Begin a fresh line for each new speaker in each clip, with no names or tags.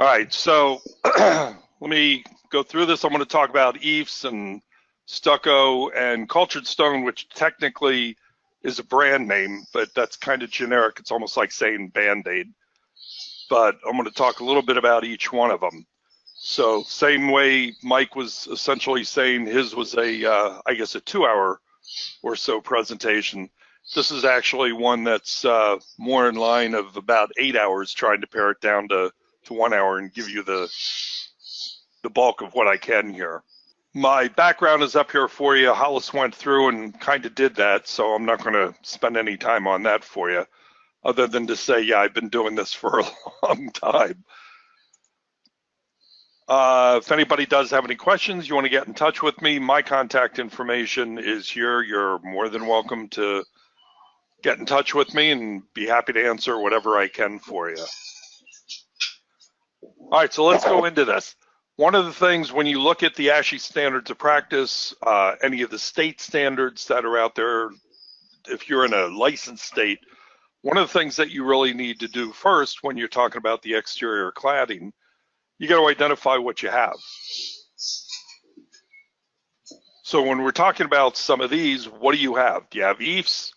All right, so let me go through this. I'm going to talk about EIFS and Stucco and cultured stone, which technically is a brand name, but that's kind of generic. It's almost like saying Band-Aid. But I'm going to talk a little bit about each one of them. So same way Mike was essentially saying his was I guess a 2-hour or so presentation. This is actually one that's more in line of about 8 hours, trying to pare it down to 1 hour and give you the bulk of what I can here. My background is up here for you. Hollis went through and kind of did that, so I'm not going to spend any time on that for you, other than to say, yeah, I've been doing this for a long time. If anybody does have any questions, you want to get in touch with me, my contact information is here. You're more than welcome to get in touch with me and be happy to answer whatever I can for you. All right, so let's go into this. One of the things when you look at the ASHI standards of practice, any of the state standards that are out there, if you're in a licensed state, one of the things that you really need to do first when you're talking about the exterior cladding, you got to identify what you have. So when we're talking about some of these, what do you have? Do you have EIFS?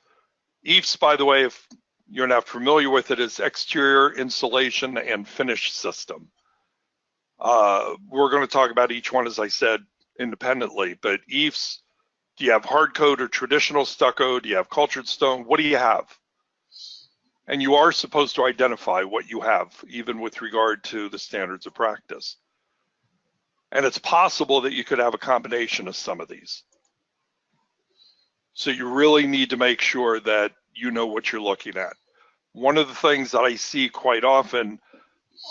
EIFS, by the way, if you're not familiar with it, is exterior insulation and finish system. We're going to talk about each one, as I said, independently, but EIFS, do you have hard coat or traditional stucco? Do you have cultured stone? What do you have? And you are supposed to identify what you have, even with regard to the standards of practice. And it's possible that you could have a combination of some of these. So you really need to make sure that you know what you're looking at. One of the things that I see quite often,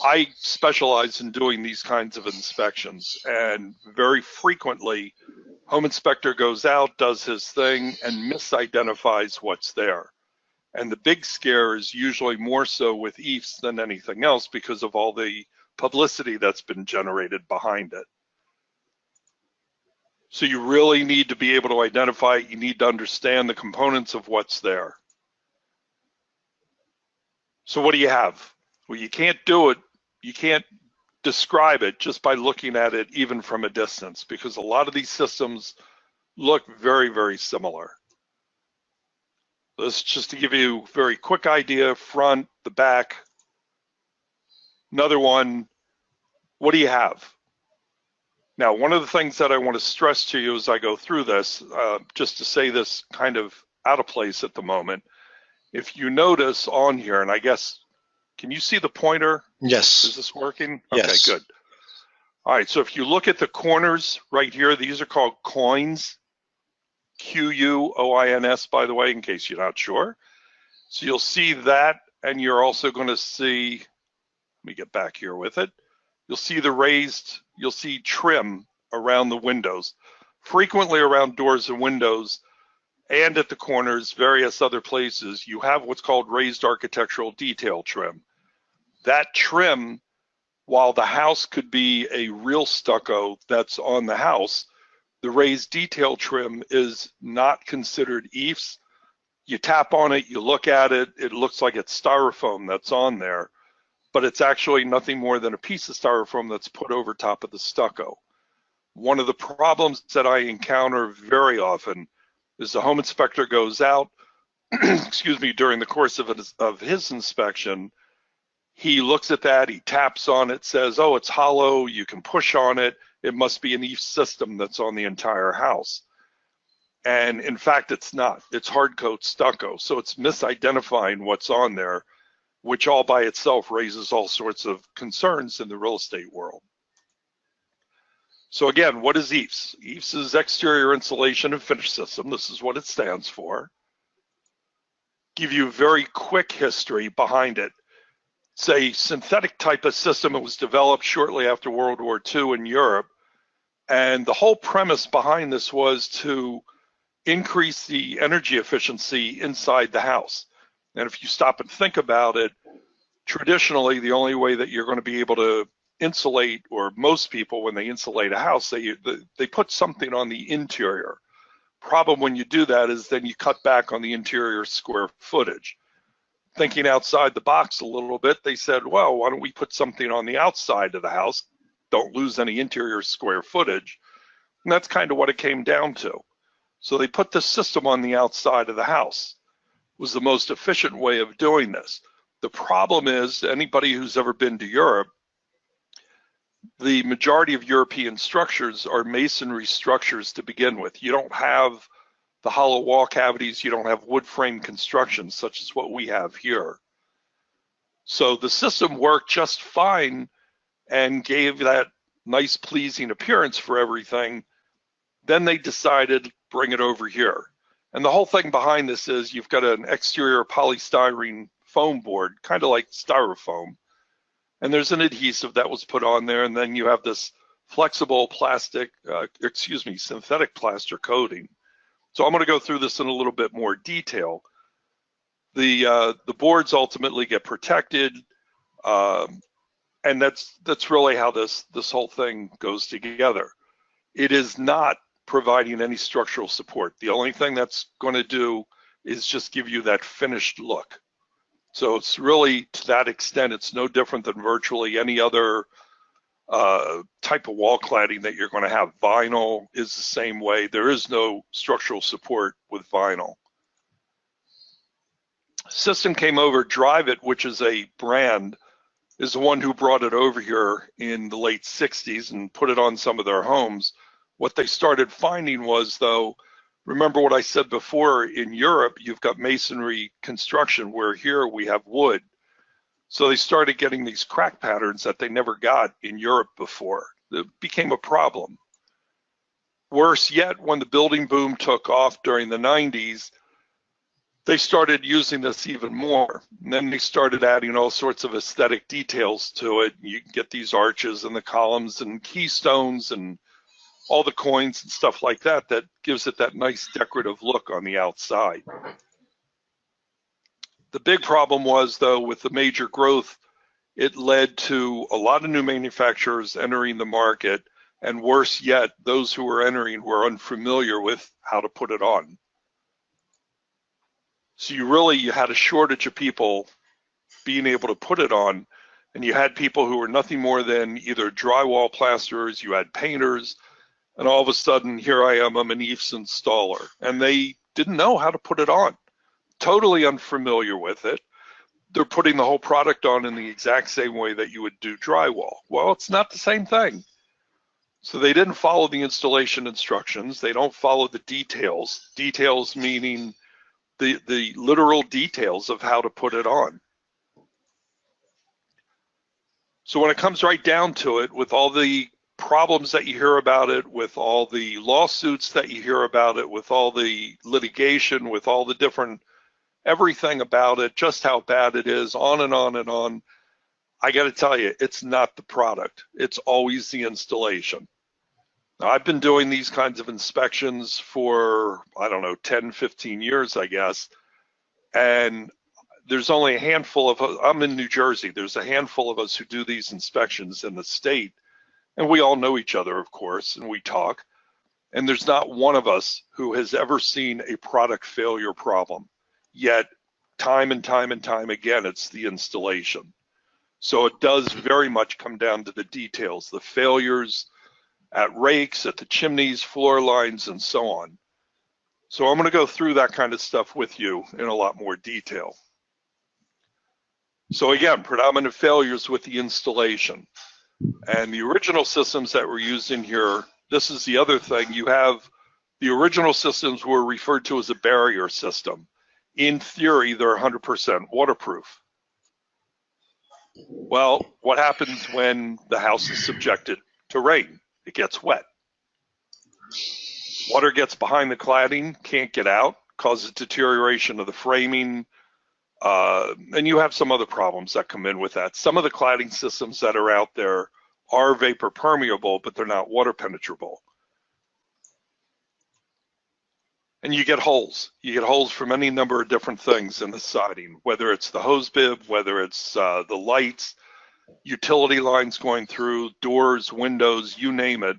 I specialize in doing these kinds of inspections, and very frequently, home inspector goes out, does his thing, and misidentifies what's there. And the big scare is usually more so with EIFS than anything else because of all the publicity that's been generated behind it. So you really need to be able to identify, you need to understand the components of what's there. So what do you have? Well, you can't do it, you can't describe it just by looking at it even from a distance, because a lot of these systems look very, very similar. This is just to give you a very quick idea, front, the back. Another one, what do you have? Now, one of the things that I want to stress to you as I go through this, just to say this kind of out of place at the moment, if you notice on here, and I guess, can you see the pointer?
Yes.
Is this working?
Yes.
Okay, good. All right, so if you look at the corners right here, these are called coins, Q-U-O-I-N-S, by the way, in case you're not sure. So you'll see that, and you're also going to see, let me get back here with it. You'll see the raised, you'll see trim around the windows, frequently around doors and windows, and at the corners, various other places, you have what's called raised architectural detail trim. That trim, while the house could be a real stucco that's on the house, the raised detail trim is not considered EIFS. You tap on it, you look at it, it looks like it's styrofoam that's on there, but it's actually nothing more than a piece of styrofoam that's put over top of the stucco. One of the problems that I encounter very often is the home inspector goes out, excuse me, during the course of his inspection, he looks at that, he taps on it, says, oh, it's hollow, you can push on it, it must be an EIFS system that's on the entire house. And in fact, it's not, it's hard coat stucco, so it's misidentifying what's on there, which all by itself raises all sorts of concerns in the real estate world. So again, what is EIFS? EIFS is exterior insulation and finish system. This is what it stands for. Give you a very quick history behind it. It's a synthetic type of system. It was developed shortly after World War II in Europe. And the whole premise behind this was to increase the energy efficiency inside the house. And if you stop and think about it, traditionally, the only way that you're going to be able to insulate, or most people, when they insulate a house, they put something on the interior. Problem when you do that is then you cut back on the interior square footage. thinking outside the box a little bit, they said, well, why don't we put something on the outside of the house? Don't lose any interior square footage. And that's kind of what it came down to. So they put the system on the outside of the house. It was the most efficient way of doing this. The problem is, anybody who's ever been to Europe, the majority of European structures are masonry structures to begin with. You don't have the hollow wall cavities, you don't have wood frame construction such as what we have here. So the system worked just fine and gave that nice pleasing appearance for everything. Then they decided, bring it over here. And the whole thing behind this is you've got an exterior polystyrene foam board, kind of like styrofoam. And there's an adhesive that was put on there, and then you have this flexible plastic, synthetic plaster coating. So I'm going to go through this in a little bit more detail. The boards ultimately get protected, and that's really how this whole thing goes together. It is not providing any structural support. The only thing that's going to do is just give you that finished look. So it's really, to that extent, it's no different than virtually any other type of wall cladding that you're going to have. Vinyl is the same way. There is no structural support with vinyl. System came over. Drive It, which is a brand, is the one who brought it over here in the late 60s and put it on some of their homes. What they started finding was, though, remember what I said before, in Europe, you've got masonry construction, where here we have wood. So they started getting these crack patterns that they never got in Europe before. It became a problem. Worse yet, when the building boom took off during the 90s, they started using this even more. And then they started adding all sorts of aesthetic details to it. You can get these arches and the columns and keystones and all the coins and stuff like that, that gives it that nice decorative look on the outside. The big problem was, though, with the major growth, it led to a lot of new manufacturers entering the market, and worse yet, those who were entering were unfamiliar with how to put it on. So you had a shortage of people being able to put it on, and you had people who were nothing more than either drywall plasterers, you had painters, and all of a sudden, here I am, I'm an EIFS installer, and they didn't know how to put it on. Totally unfamiliar with it. They're putting the whole product on in the exact same way that you would do drywall. Well, it's not the same thing. So they didn't follow the installation instructions. They don't follow the details. Details meaning the literal details of how to put it on. So when it comes right down to it, with all the problems that you hear about it, with all the lawsuits that you hear about it, with all the litigation, with all the different everything about it, just how bad it is, on and on and on, I got to tell you, it's not the product. It's always the installation. Now, I've been doing these kinds of inspections for, I don't know, 10, 15 years, I guess, and there's only a handful of us. I'm in New Jersey. There's a handful of us who do these inspections in the state, and we all know each other, of course, and we talk, and there's not one of us who has ever seen a product failure problem. Yet, time and time and time again, it's the installation. So it does very much come down to the details, the failures at rakes, at the chimneys, floor lines, and so on. So I'm going to go through that kind of stuff with you in a lot more detail. So again, predominant failures with the installation. And the original systems that were used in here, this is the other thing. You have the original systems were referred to as a barrier system. In theory, they're 100% waterproof. Well, what happens when the house is subjected to rain? It gets wet. Water gets behind the cladding, can't get out, causes deterioration of the framing, and you have some other problems that come in with that. Some of the cladding systems that are out there are vapor permeable, but they're not water penetrable. And you get holes. You get holes from any number of different things in the siding, whether it's the hose bib, whether it's the lights, utility lines going through, doors, windows, you name it.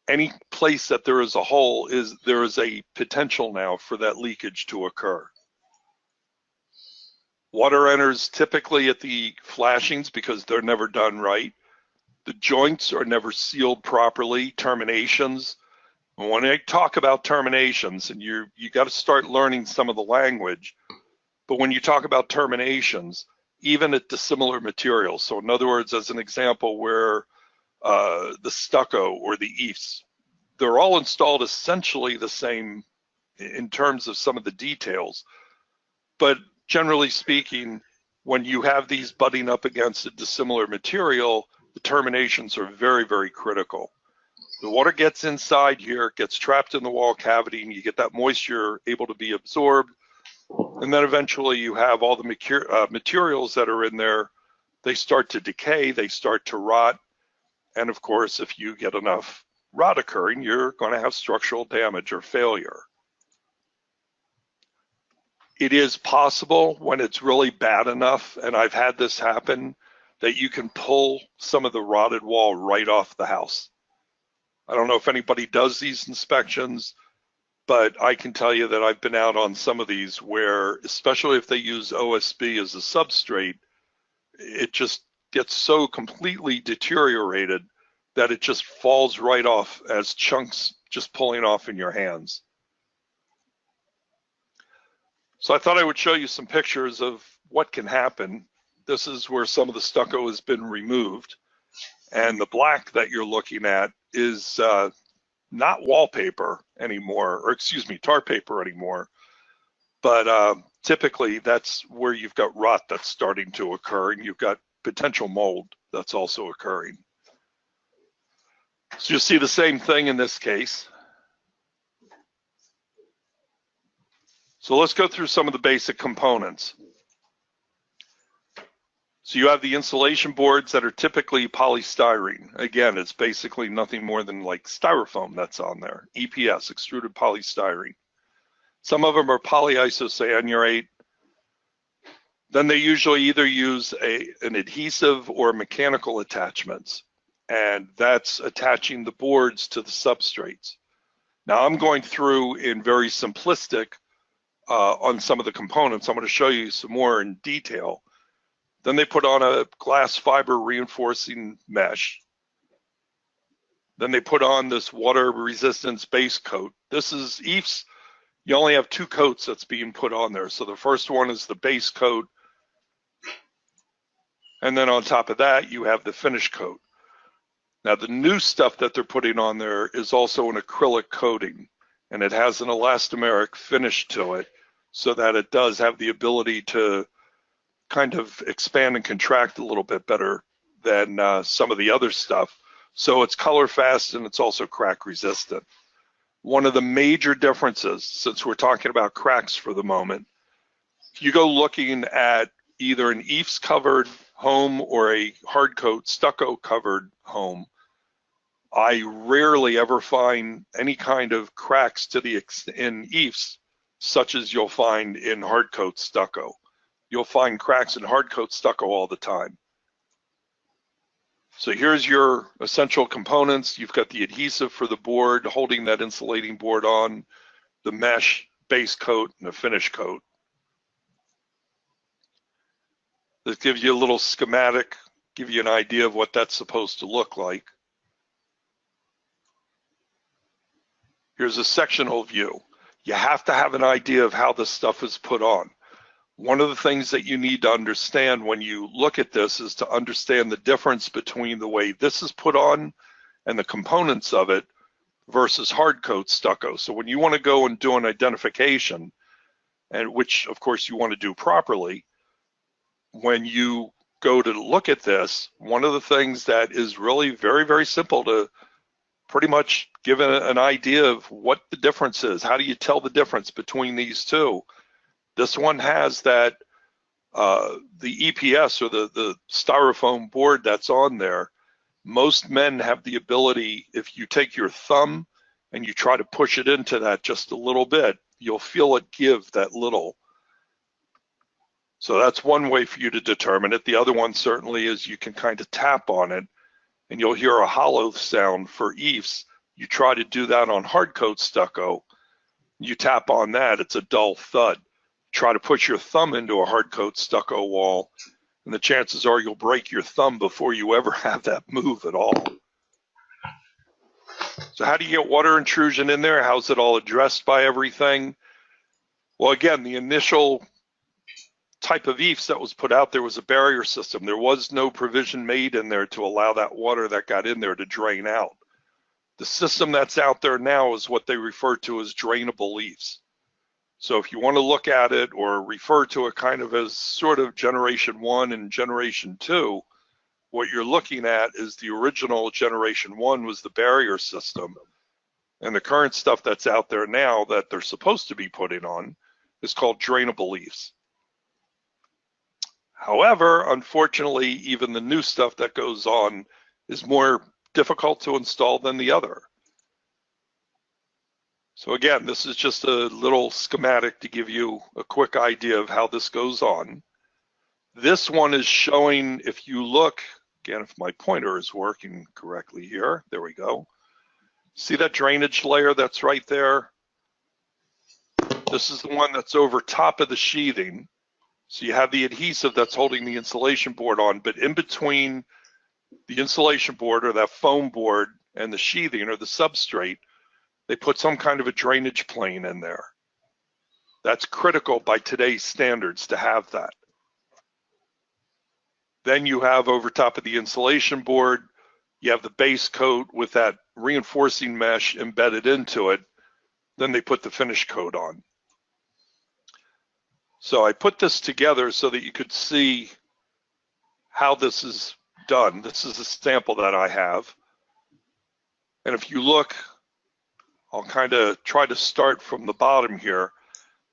Any place that there is a hole, there is a potential now for that leakage to occur. Water enters typically at the flashings because they're never done right. The joints are never sealed properly, terminations. When I talk about terminations, and you got to start learning some of the language, but when you talk about terminations, even at dissimilar materials, so in other words, as an example where the stucco or the EIFS, they're all installed essentially the same in terms of some of the details, but generally speaking, when you have these butting up against a dissimilar material, the terminations are very, very critical. The water gets inside here, gets trapped in the wall cavity, and you get that moisture able to be absorbed. And then eventually you have all the materials that are in there, they start to decay, they start to rot. And of course, if you get enough rot occurring, you're going to have structural damage or failure. It is possible when it's really bad enough, and I've had this happen, that you can pull some of the rotted wall right off the house. I don't know if anybody does these inspections, but I can tell you that I've been out on some of these where, especially if they use OSB as a substrate, it just gets so completely deteriorated that it just falls right off as chunks just pulling off in your hands. So I thought I would show you some pictures of what can happen. This is where some of the stucco has been removed, and the black that you're looking at is not wallpaper anymore, or excuse me, tar paper anymore, but typically that's where you've got rot that's starting to occur, and you've got potential mold that's also occurring. So you'll see the same thing in this case. So let's go through some of the basic components. So you have the insulation boards that are typically polystyrene. Again, it's basically nothing more than like styrofoam that's on there. EPS, extruded polystyrene. Some of them are polyisocyanurate. Then they usually either use an adhesive or mechanical attachments, and that's attaching the boards to the substrates. Now I'm going through in very simplistic on some of the components. I'm going to show you some more in detail. Then they put on a glass fiber reinforcing mesh. Then they put on this water resistance base coat. This is EIFS. You only have 2 coats that's being put on there. So the first one is the base coat. And then on top of that, you have the finish coat. Now the new stuff that they're putting on there is also an acrylic coating, and it has an elastomeric finish to it so that it does have the ability to kind of expand and contract a little bit better than some of the other stuff. So it's color fast and it's also crack resistant. One of the major differences, since we're talking about cracks for the moment, if you go looking at either an EIFS covered home or a hard coat stucco covered home, I rarely ever find any kind of cracks to the in EIFS such as you'll find in hard coat stucco. You'll find cracks in hard coat stucco all the time. So here's your essential components. You've got the adhesive for the board, holding that insulating board on, the mesh, base coat, and a finish coat. This gives you a little schematic, give you an idea of what that's supposed to look like. Here's a sectional view. You have to have an idea of how this stuff is put on. One of the things that you need to understand when you look at this is to understand the difference between the way this is put on and the components of it versus hard coat stucco. So when you want to go and do an identification, and which of course you want to do properly, when you go to look at this, one of the things that is really very, very simple to pretty much give an idea of what the difference is. How do you tell the difference between these two? This one has that, the EPS or the styrofoam board that's on there. Most men have the ability, if you take your thumb and you try to push it into that just a little bit, you'll feel it give that little. So that's one way for you to determine it. The other one certainly is you can kind of tap on it and you'll hear a hollow sound for EIFS. You try to do that on hard coat stucco. You tap on that, it's a dull thud. Try to put your thumb into a hard coat stucco wall, and the chances are you'll break your thumb before you ever have that move at all. So how do you get water intrusion in there? How's it all addressed by everything? Well, again, the initial type of EIFS that was put out there was a barrier system. There was no provision made in there to allow that water that got in there to drain out. The system that's out there now is what they refer to as drainable EIFS. So if you want to look at it or refer to it kind of as sort of generation 1 and generation 2, what you're looking at is the original generation 1 was the barrier system, and the current stuff that's out there now that they're supposed to be putting on is called drainable EIFS. However, unfortunately, even the new stuff that goes on is more difficult to install than the other. So again, this is just a little schematic to give you a quick idea of how this goes on. This one is showing, if you look, again, if my pointer is working correctly here, there we go. See that drainage layer that's right there? This is the one that's over top of the sheathing. So you have the adhesive that's holding the insulation board on, but in between the insulation board or that foam board and the sheathing or the substrate, they put some kind of a drainage plane in there. That's critical by today's standards to have that. Then you have over top of the insulation board, you have the base coat with that reinforcing mesh embedded into it. Then they put the finish coat on. So I put this together so that you could see how this is done. This is a sample that I have. And if you look, I'll kind of try to start from the bottom here.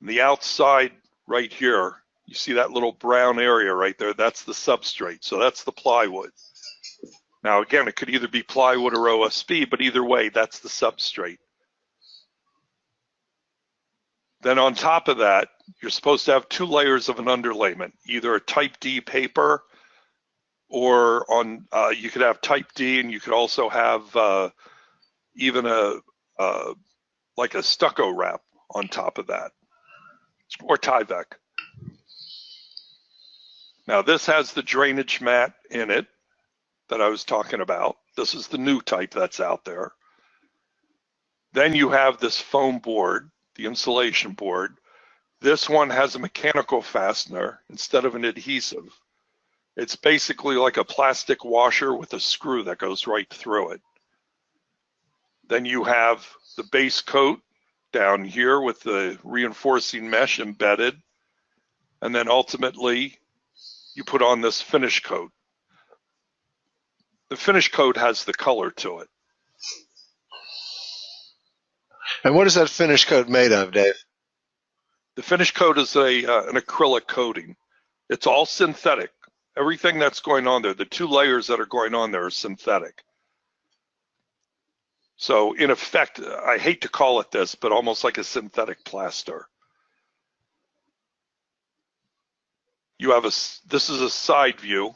On the outside right here, you see that little brown area right there? That's the substrate. So that's the plywood. Now again, it could either be plywood or OSB, but either way, that's the substrate. Then on top of that, you're supposed to have 2 layers of an underlayment, either a type D paper or on, you could have type D, and you could also have even like a stucco wrap on top of that, or Tyvek. Now this has the drainage mat in it that I was talking about. This is the new type that's out there. Then you have this foam board, the insulation board. This one has a mechanical fastener instead of an adhesive. It's basically like a plastic washer with a screw that goes right through it. Then you have the base coat down here with the reinforcing mesh embedded. And then ultimately, you put on this finish coat. The finish coat has the color to it.
And what is that finish coat made of, Dave?
The finish coat is an acrylic coating. It's all synthetic. Everything that's going on there, the 2 layers that are going on there are synthetic. So in effect, I hate to call it this, but almost like a synthetic plaster. You have this is a side view.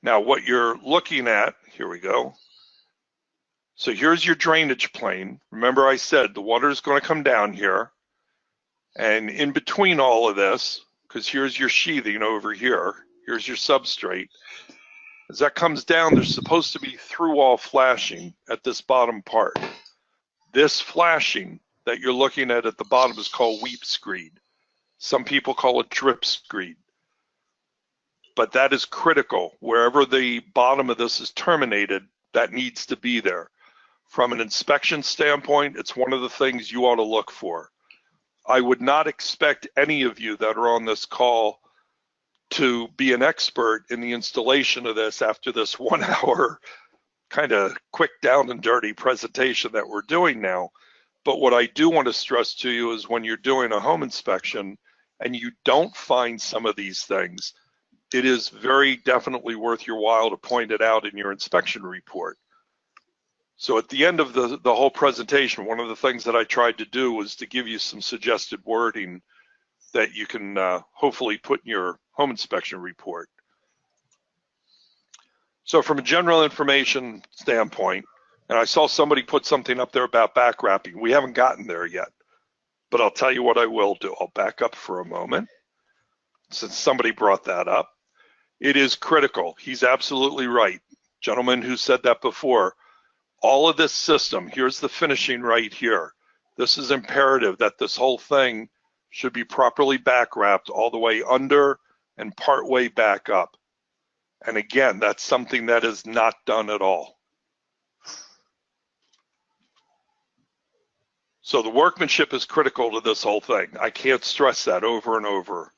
Now what you're looking at, here we go. So here's your drainage plane. Remember I said the water is going to come down here. And in between all of this, because here's your sheathing over here, here's your substrate. As that comes down, there's supposed to be through-wall flashing at this bottom part. This flashing that you're looking at the bottom is called weep screed. Some people call it drip screed. But that is critical. Wherever the bottom of this is terminated, that needs to be there. From an inspection standpoint, it's one of the things you ought to look for. I would not expect any of you that are on this call to be an expert in the installation of this after this 1 hour kind of quick down and dirty presentation that we're doing now. But what I do want to stress to you is when you're doing a home inspection and you don't find some of these things, it is very definitely worth your while to point it out in your inspection report. So at the end of the whole presentation, one of the things that I tried to do was to give you some suggested wording that you can hopefully put in your home inspection report. So from a general information standpoint, and I saw somebody put something up there about back wrapping. We haven't gotten there yet, but I'll tell you what I will do. I'll back up for a moment. since somebody brought that up. It is critical. He's absolutely right. Gentleman who said that before, all of this system, here's the finishing right here. This is imperative that this whole thing should be properly back wrapped all the way under and part way back up. And again, that's something that is not done at all. So the workmanship is critical to this whole thing. I can't stress that over and over.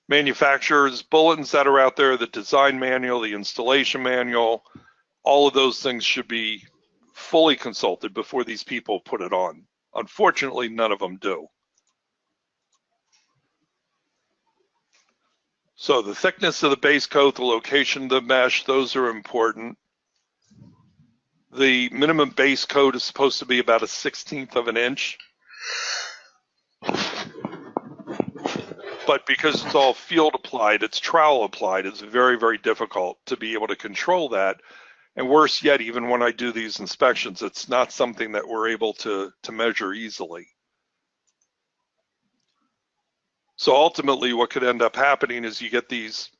Manufacturers, bulletins that are out there, the design manual, the installation manual, all of those things should be fully consulted before these people put it on. Unfortunately, none of them do. So the thickness of the base coat, the location of the mesh, those are important. The minimum base coat is supposed to be about 1/16 of an inch. But because it's all field applied, it's trowel applied, it's very, very difficult to be able to control that. And worse yet, even when I do these inspections, it's not something that we're able to measure easily. So ultimately, what could end up happening is you get these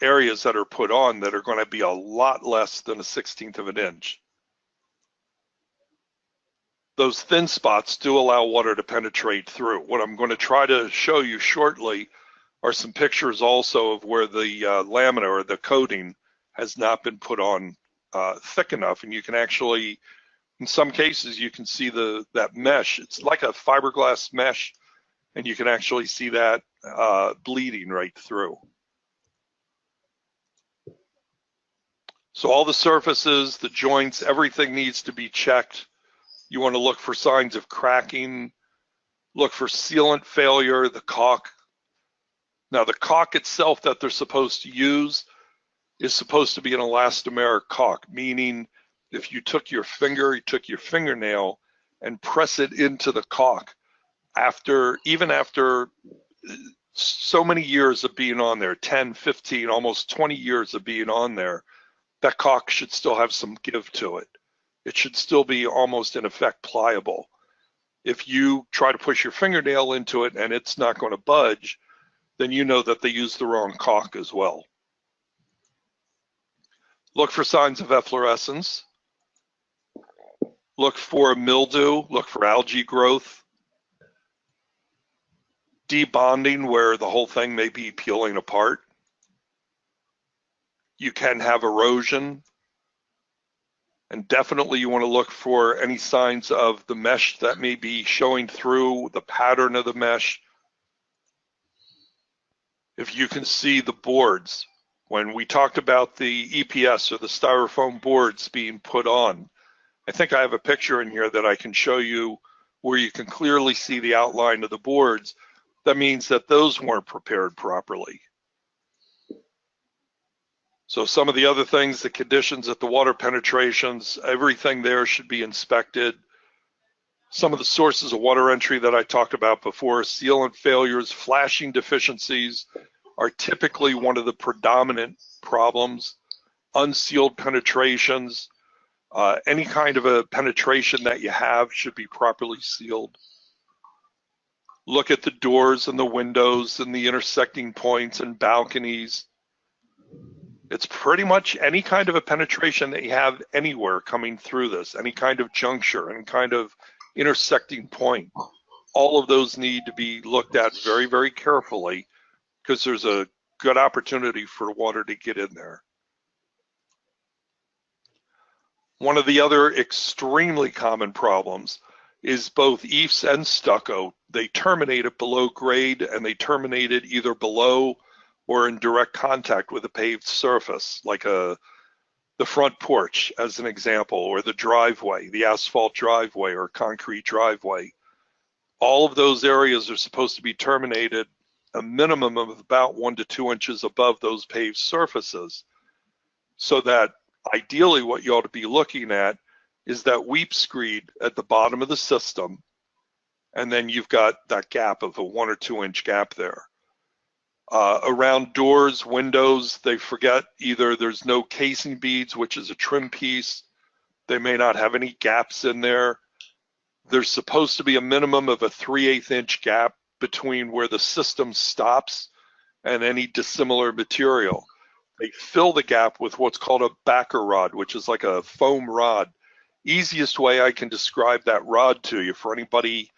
areas that are put on that are going to be a lot less than 1/16 of an inch. Those thin spots do allow water to penetrate through. What I'm going to try to show you shortly are some pictures also of where the lamina or the coating has not been put on thick enough, and you can actually, in some cases, you can see that mesh. It's like a fiberglass mesh, and you can actually see that bleeding right through. So all the surfaces, the joints, everything needs to be checked. You want to look for signs of cracking, look for sealant failure, the caulk. Now the caulk itself that they're supposed to use is supposed to be an elastomeric caulk, meaning if you took your finger, you took your fingernail and press it into the caulk, even after so many years of being on there, 10, 15, almost 20 years of being on there, that caulk should still have some give to it. It should still be almost in effect pliable. If you try to push your fingernail into it and it's not going to budge, then you know that they used the wrong caulk as well. Look for signs of efflorescence. Look for mildew, look for algae growth. Debonding where the whole thing may be peeling apart. You can have erosion. And definitely you want to look for any signs of the mesh that may be showing through, the pattern of the mesh. If you can see the boards, when we talked about the EPS or the styrofoam boards being put on, I think I have a picture in here that I can show you where you can clearly see the outline of the boards. That means that those weren't prepared properly. So some of the other things, the conditions at the water penetrations, everything there should be inspected. Some of the sources of water entry that I talked about before, sealant failures, flashing deficiencies are typically one of the predominant problems. Unsealed penetrations, any kind of a penetration that you have should be properly sealed. Look at the doors and the windows and the intersecting points and balconies. It's pretty much any kind of a penetration that you have anywhere coming through this, any kind of juncture, any kind of intersecting point. All of those need to be looked at very, very carefully because there's a good opportunity for water to get in there. One of the other extremely common problems is both EIFS and stucco. They terminate it below grade and they terminate it either below or in direct contact with a paved surface, like the front porch as an example, or the driveway, the asphalt driveway or concrete driveway. All of those areas are supposed to be terminated a minimum of about 1 to 2 inches above those paved surfaces, so that ideally what you ought to be looking at is that weep screed at the bottom of the system, and then you've got that gap of a 1 or 2 inch gap there. Around doors, windows, they forget either there's no casing beads, which is a trim piece. They may not have any gaps in there. There's supposed to be a minimum of a 3/8 inch gap between where the system stops and any dissimilar material. They fill the gap with what's called a backer rod, which is like a foam rod. Easiest way I can describe that rod to you, for anybody,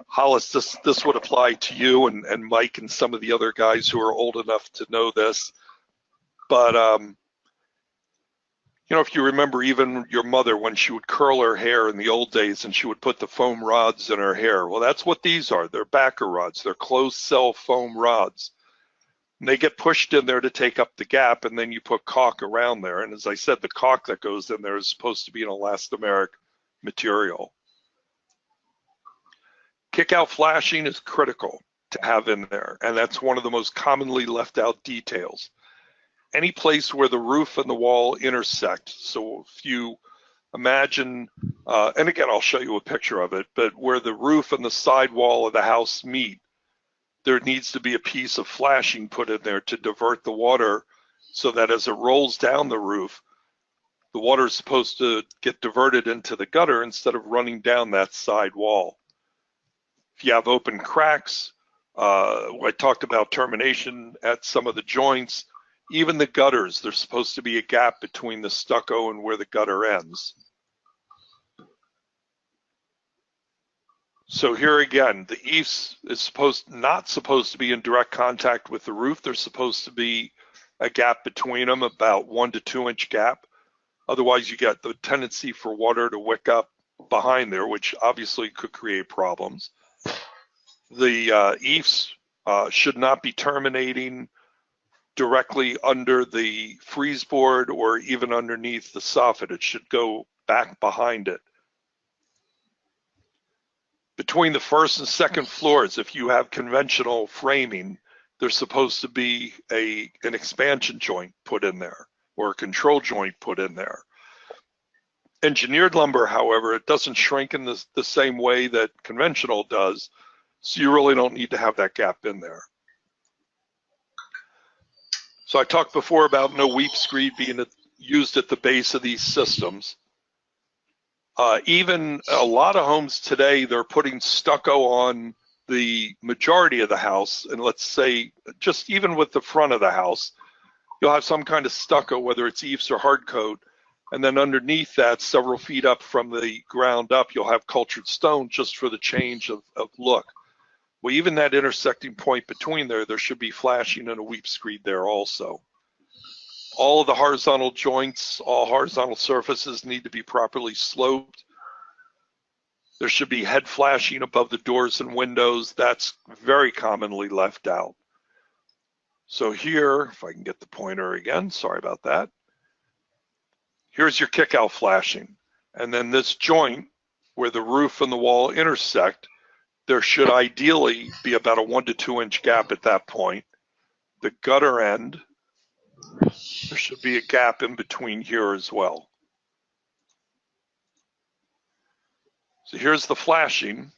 Hollis, this would apply to you and Mike and some of the other guys who are old enough to know this. But, you know, if you remember even your mother when she would curl her hair in the old days and she would put the foam rods in her hair. Well, that's what these are. They're backer rods. They're closed cell foam rods. And they get pushed in there to take up the gap, and then you put caulk around there. And as I said, the caulk that goes in there is supposed to be an elastomeric material. Kick-out flashing is critical to have in there, and that's one of the most commonly left out details. Any place where the roof and the wall intersect, so if you imagine, and again, I'll show you a picture of it, but where the roof and the side wall of the house meet, there needs to be a piece of flashing put in there to divert the water so that as it rolls down the roof, the water is supposed to get diverted into the gutter instead of running down that side wall. If you have open cracks, I talked about termination at some of the joints, even the gutters, there's supposed to be a gap between the stucco and where the gutter ends. So here again, the EIFS is not supposed to be in direct contact with the roof. There's supposed to be a gap between them, about 1 to 2 inch gap. Otherwise, you get the tendency for water to wick up behind there, which obviously could create problems. The EIFS should not be terminating directly under the freeze board or even underneath the soffit. It should go back behind it. Between the first and second floors, if you have conventional framing, there's supposed to be an expansion joint put in there or a control joint put in there. Engineered lumber, however, it doesn't shrink in the same way that conventional does, so you really don't need to have that gap in there. So I talked before about no weep screed being used at the base of these systems. Even a lot of homes today, they're putting stucco on the majority of the house, and let's say just even with the front of the house, you'll have some kind of stucco, whether it's EIFS or hard coat, and then underneath that, several feet up from the ground up, you'll have cultured stone just for the change of look. Well, even that intersecting point between there should be flashing and a weep screed there also. All of the horizontal joints, all horizontal surfaces need to be properly sloped. There should be head flashing above the doors and windows. That's very commonly left out. So here, if I can get the pointer again, sorry about that. Here's your kick-out flashing. And then this joint where the roof and the wall intersect, there should ideally be about a 1 to 2 inch gap at that point. The gutter end, there should be a gap in between here as well. So here's the flashing.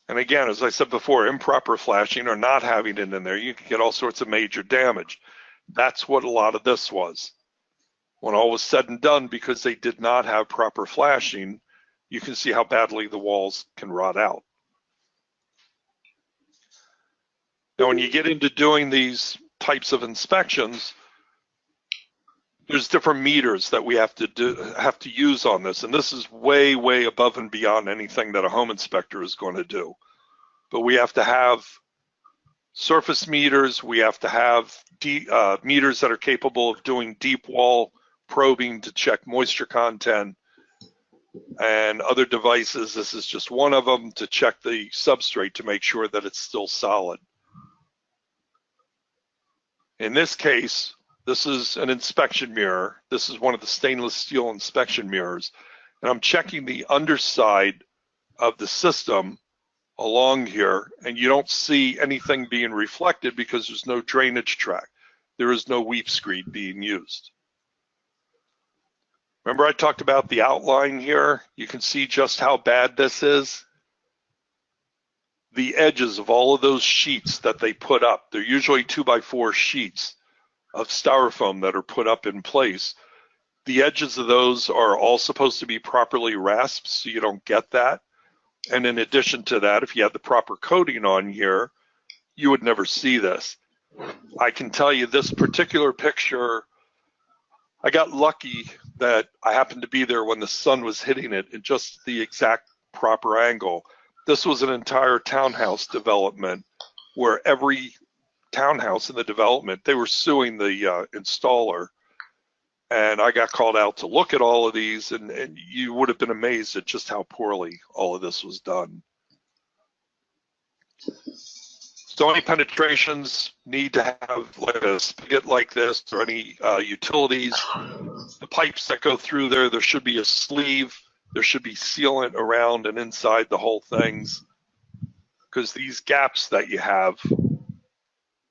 And again, as I said before, improper flashing or not having it in there, you can get all sorts of major damage. That's what a lot of this was. When all was said and done, because they did not have proper flashing, you can see how badly the walls can rot out. Now, when you get into doing these types of inspections, there's different meters that we have to use on this, and this is way, way above and beyond anything that a home inspector is going to do. But we have to have surface meters, we have to have meters that are capable of doing deep wall probing to check moisture content, and other devices. This is just one of them to check the substrate to make sure that it's still solid. In this case, this is an inspection mirror. This is one of the stainless steel inspection mirrors. And I'm checking the underside of the system along here, and you don't see anything being reflected because there's no drainage track. There is no weep screed being used. Remember I talked about the outline here? You can see just how bad this is. The edges of all of those sheets that they put up, they're usually 2x4 sheets of styrofoam that are put up in place. The edges of those are all supposed to be properly rasped so you don't get that. And in addition to that, if you had the proper coating on here, you would never see this. I can tell you this particular picture, I got lucky that I happened to be there when the sun was hitting it in just the exact proper angle. This was an entire townhouse development where every townhouse in the development, they were suing the installer. And I got called out to look at all of these, and you would have been amazed at just how poorly all of this was done. So any penetrations need to have like a spigot like this, or any utilities. The pipes that go through there, there should be a sleeve. There should be sealant around and inside the whole things, because these gaps that you have,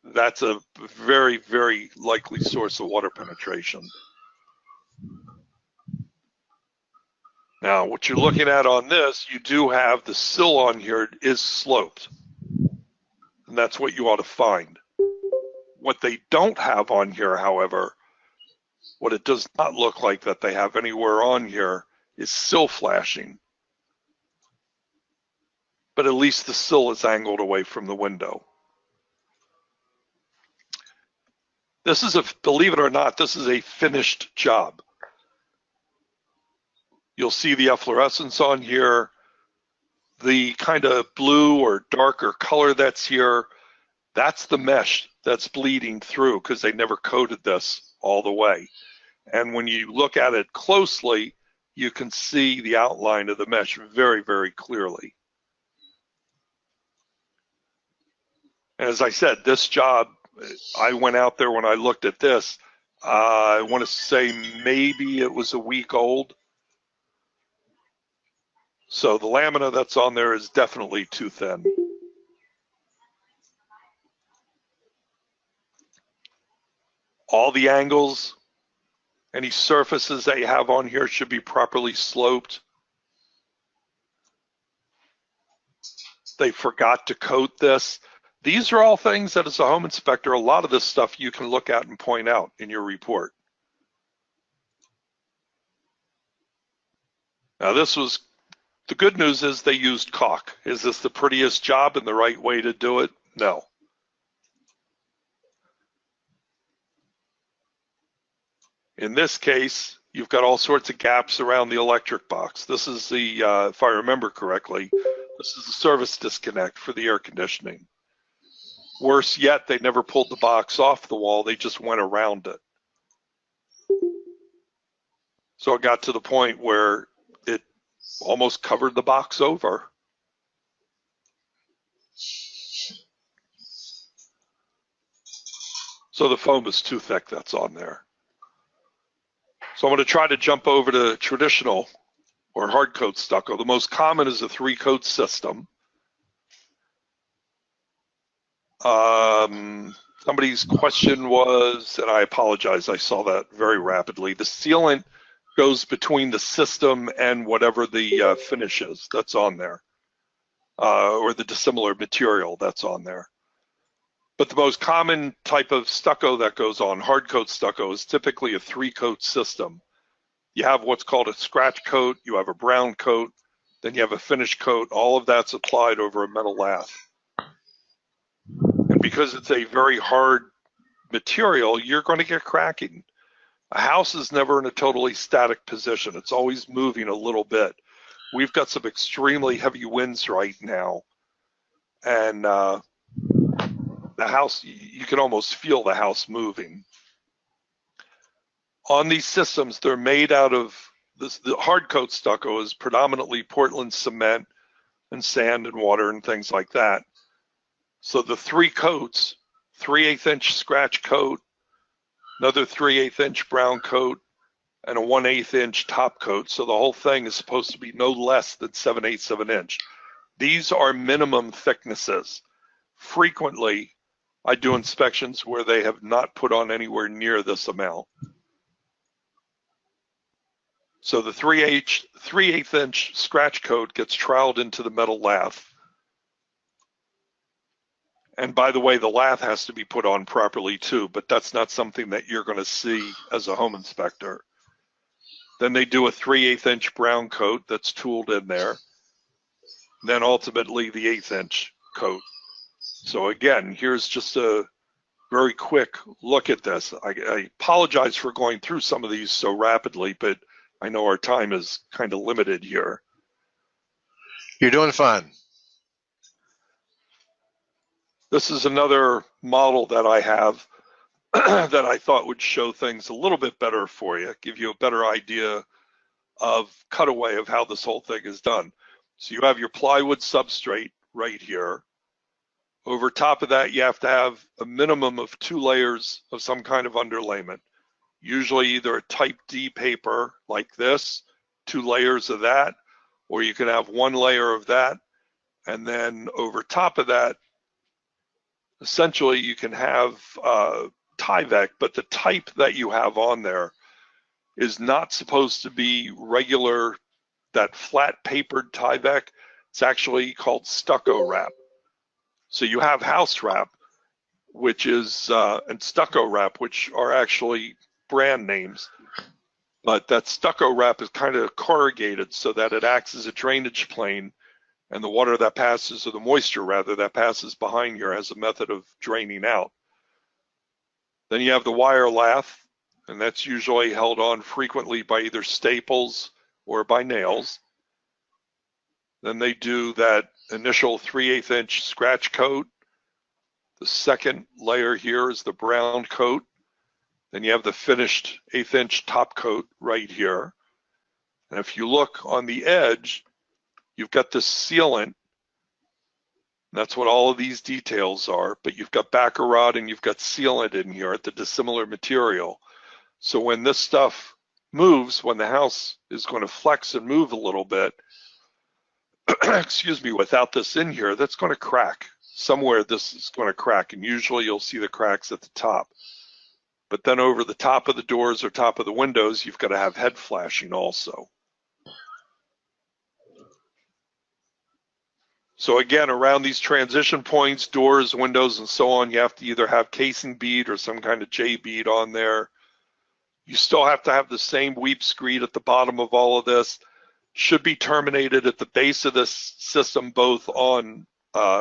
that's a very, very likely source of water penetration. Now, what you're looking at on this, you do have the sill on here is sloped. And that's what you ought to find. What they don't have on here, however, what it does not look like that they have anywhere on here is sill flashing. But at least the sill is angled away from the window. This is believe it or not, this is a finished job. You'll see the efflorescence on here. The kind of blue or darker color that's here, that's the mesh that's bleeding through because they never coated this all the way. And when you look at it closely, you can see the outline of the mesh very, very clearly. And as I said, this job, I went out there when I looked at this, I want to say maybe it was a week old. So the lamina that's on there is definitely too thin. All the angles, any surfaces that you have on here should be properly sloped. They forgot to coat this. These are all things that as a home inspector, a lot of this stuff you can look at and point out in your report. Now this was, the good news is they used caulk. Is this the prettiest job and the right way to do it? No. In this case, you've got all sorts of gaps around the electric box. This is the, if I remember correctly, this is the service disconnect for the air conditioning. Worse yet, they never pulled the box off the wall, they just went around it. So it got to the point where it almost covered the box over. So the foam is too thick that's on there. So I'm going to try to jump over to traditional or hard coat stucco. The most common is a 3-coat system. Somebody's question was, and I apologize, I saw that very rapidly, the sealant goes between the system and whatever the finish is that's on there, or the dissimilar material that's on there. But the most common type of stucco that goes on, hard coat stucco, is typically a 3-coat system. You have what's called a scratch coat, you have a brown coat, then you have a finish coat. All of that's applied over a metal lath. And because it's a very hard material, you're going to get cracking. A house is never in a totally static position. It's always moving a little bit. We've got some extremely heavy winds right now. And the house, you can almost feel the house moving. On these systems, they're made out of, the hard coat stucco is predominantly Portland cement and sand and water and things like that. So the 3 coats, 3/8 inch scratch coat, another 3/8 inch brown coat, and a 1/8 inch top coat. So the whole thing is supposed to be no less than 7/8 of an inch. These are minimum thicknesses. Frequently, I do inspections where they have not put on anywhere near this amount. So the 3/8 inch scratch coat gets troweled into the metal lath. And by the way, the lath has to be put on properly too, but that's not something that you're going to see as a home inspector. Then they do a 3/8 inch brown coat that's tooled in there. then ultimately the 1/8 inch coat. So again, here's just a very quick look at this. I apologize for going through some of these so rapidly, but I know our time is kind of limited here.
You're doing fine.
This is another model that I have that I thought would show things a little bit better for you, give you a better idea of cutaway of how this whole thing is done. So you have your plywood substrate right here. Over top of that, you have to have a minimum of 2 layers of some kind of underlayment, usually either a type D paper like this, 2 layers of that, or you can have 1 layer of that. And then over top of that, essentially you can have Tyvek, but the type that you have on there is not supposed to be regular, that flat papered Tyvek. It's actually called stucco wrap. So you have house wrap, which is, and stucco wrap, which are actually brand names. But that stucco wrap is kind of corrugated so that it acts as a drainage plane, and the water that passes, or the moisture rather, that passes behind here has a method of draining out. Then you have the wire lath, and that's usually held on frequently by either staples or by nails. Then they do that initial 3/8 inch scratch coat. The second layer here is the brown coat. Then you have the finished 1/8 inch top coat right here. And if you look on the edge, you've got this sealant. That's what all of these details are, but you've got baccarat and you've got sealant in here at the dissimilar material. So when this stuff moves, when the house is going to flex and move a little bit, excuse me, without this in here, that's going to crack. Somewhere this is going to crack, and usually you'll see the cracks at the top. But then over the top of the doors or top of the windows, you've got to have head flashing also. So again, around these transition points, doors, windows, and so on, you have to either have casing bead or some kind of J bead on there. You still have to have the same weep screed at the bottom of all of this. Should be terminated at the base of this system, both on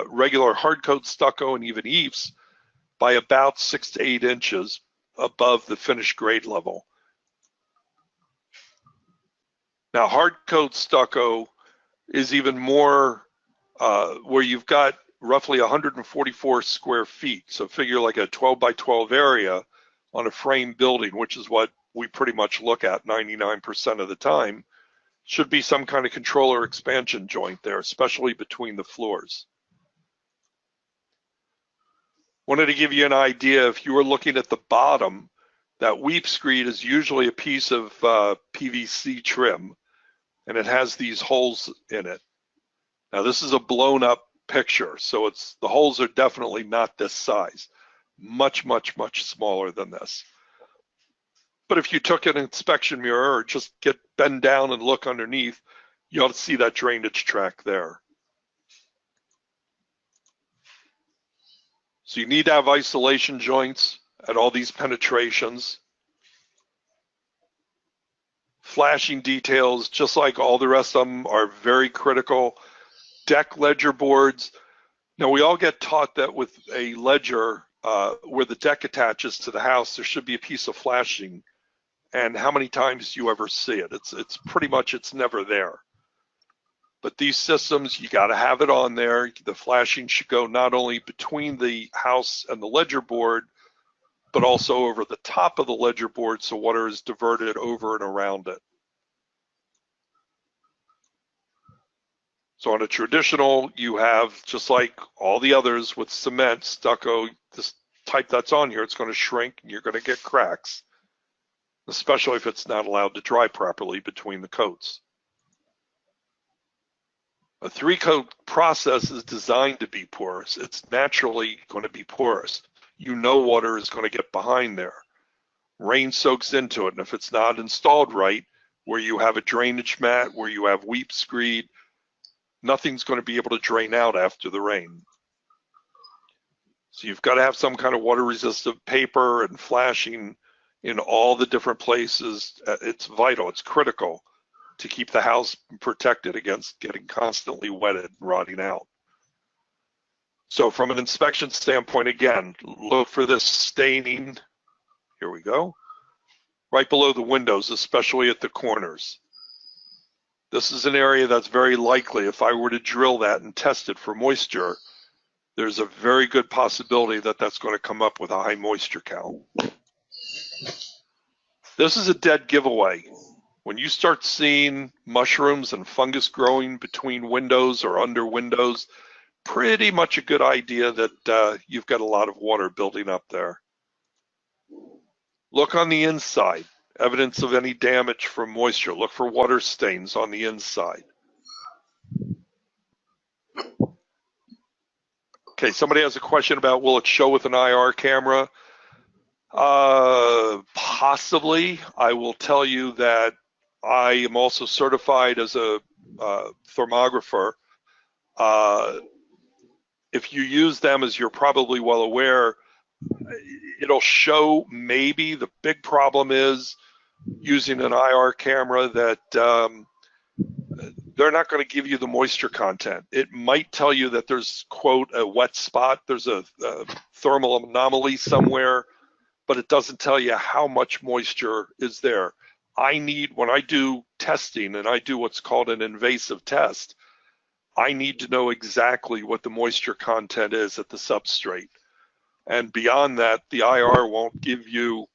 regular hard coat stucco and even EIFS, by about 6 to 8 inches above the finished grade level. Now, hard coat stucco is even more where you've got roughly 144 square feet. So figure like a 12 by 12 area on a frame building, which is what we pretty much look at 99% of the time. Should be some kind of controller expansion joint there, especially between the floors. Wanted to give you an idea, if you were looking at the bottom, that weep screed is usually a piece of PVC trim, and it has these holes in it. Now this is a blown up picture, so the holes are definitely not this size. Much, much, much smaller than this. But if you took an inspection mirror or just bend down and look underneath, you ought to see that drainage track there. So you need to have isolation joints at all these penetrations. Flashing details, just like all the rest of them, are very critical. Deck ledger boards. Now we all get taught that with a ledger where the deck attaches to the house, there should be a piece of flashing. And how many times do you ever see it? It's pretty much, it's never there. But these systems, you got to have it on there. The flashing should go not only between the house and the ledger board, but also over the top of the ledger board, so water is diverted over and around it. So on a traditional, you have, just like all the others with cement, stucco, this type that's on here, it's going to shrink and you're going to get cracks, especially if it's not allowed to dry properly between the coats. A 3-coat process is designed to be porous. It's naturally going to be porous. You know water is going to get behind there. Rain soaks into it, and if it's not installed right, where you have a drainage mat, where you have weep screed, nothing's going to be able to drain out after the rain. So you've got to have some kind of water-resistant paper and flashing in all the different places. It's vital, it's critical. to keep the house protected against getting constantly wetted and rotting out. So from an inspection standpoint, again, look for this staining. Here we go. Right below the windows, especially at the corners. This is an area that's very likely, if I were to drill that and test it for moisture, there's a very good possibility that that's going to come up with a high moisture count. This is a dead giveaway. When you start seeing mushrooms and fungus growing between windows or under windows, pretty much a good idea that you've got a lot of water building up there. Look on the inside, evidence of any damage from moisture. Look for water stains on the inside. Okay, somebody has a question about, will it show with an IR camera? Possibly. I will tell you that I am also certified as a thermographer. If you use them, as you're probably well aware, it'll show maybe. The big problem is using an IR camera that they're not going to give you the moisture content. It might tell you that there's, quote, a wet spot, there's a thermal anomaly somewhere, but it doesn't tell you how much moisture is there. When I do testing and I do what's called an invasive test, I need to know exactly what the moisture content is at the substrate. And beyond that, the IR won't give you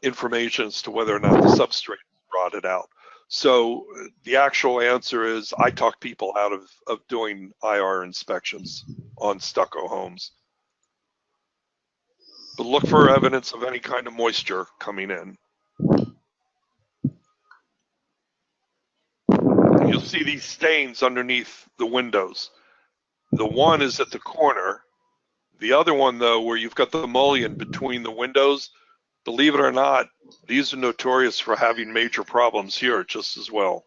information as to whether or not the substrate is rotted out. So the actual answer is I talk people out of doing IR inspections on stucco homes. But look for evidence of any kind of moisture coming in. And you'll see these stains underneath the windows. The one is at the corner. The other one, though, where you've got the mullion between the windows, believe it or not, these are notorious for having major problems here just as well.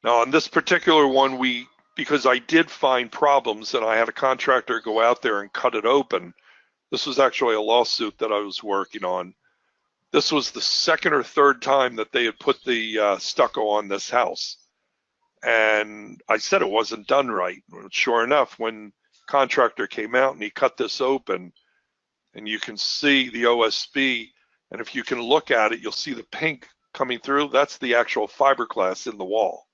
Now, on this particular one, because I did find problems and I had a contractor go out there and cut it open. This was actually a lawsuit that I was working on. This was the second or third time that they had put the stucco on this house. And I said it wasn't done right. Sure enough, when contractor came out and he cut this open, and you can see the OSB, and if you can look at it, you'll see the pink coming through. That's the actual fiberglass in the wall.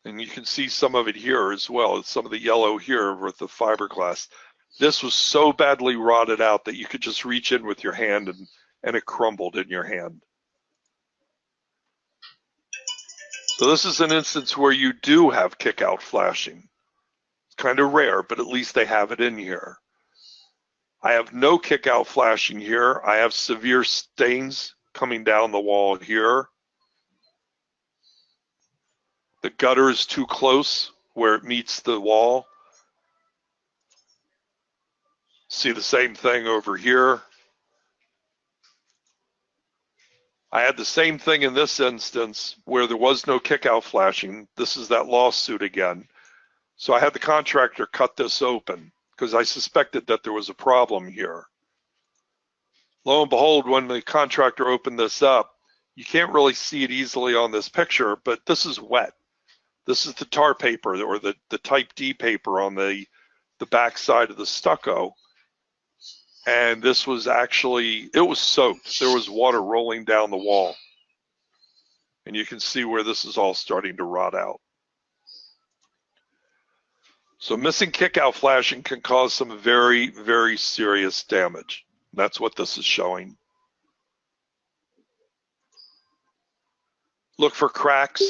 And you can see some of it here as well. Some of the yellow here with the fiberglass. This was so badly rotted out that you could just reach in with your hand and it crumbled in your hand. So this is an instance where you do have kick-out flashing. It's kind of rare, but at least they have it in here. I have no kick-out flashing here. I have severe stains coming down the wall here. The gutter is too close where it meets the wall. See the same thing over here. I had the same thing in this instance where there was no kick-out flashing. This is that lawsuit again. So I had the contractor cut this open because I suspected that there was a problem here. Lo and behold, when the contractor opened this up, you can't really see it easily on this picture, but this is wet. This is the tar paper or the type D paper on the back side of the stucco. And this was actually, it was soaked. There was water rolling down the wall. And you can see where this is all starting to rot out. So missing kick-out flashing can cause some very, very serious damage. That's what this is showing. Look for cracks.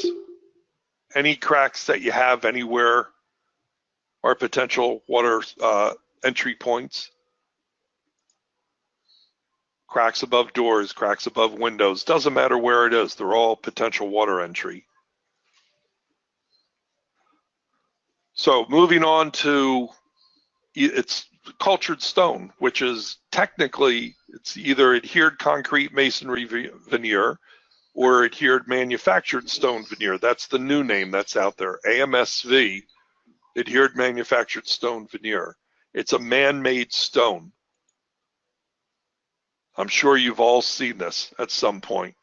Any cracks that you have anywhere are potential water entry points. Cracks above doors, cracks above windows, doesn't matter where it is, they're all potential water entry. So moving on to, it's cultured stone, which is technically, it's either adhered concrete masonry veneer or adhered manufactured stone veneer. That's the new name that's out there, AMSV, adhered manufactured stone veneer. It's a man-made stone. I'm sure you've all seen this at some point.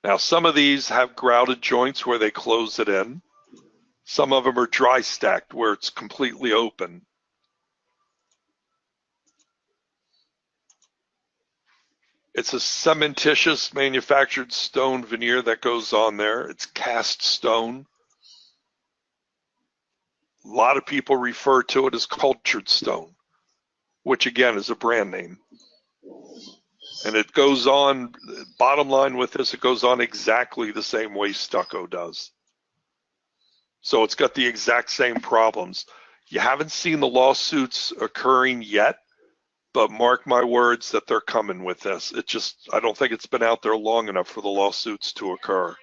Now, some of these have grouted joints where they close it in. Some of them are dry stacked where it's completely open. It's a cementitious manufactured stone veneer that goes on there. It's cast stone. A lot of people refer to it as cultured stone, which again is a brand name. And it goes on, bottom line with this, it goes on exactly the same way stucco does. So it's got the exact same problems. You haven't seen the lawsuits occurring yet, but mark my words that they're coming with this. I don't think it's been out there long enough for the lawsuits to occur.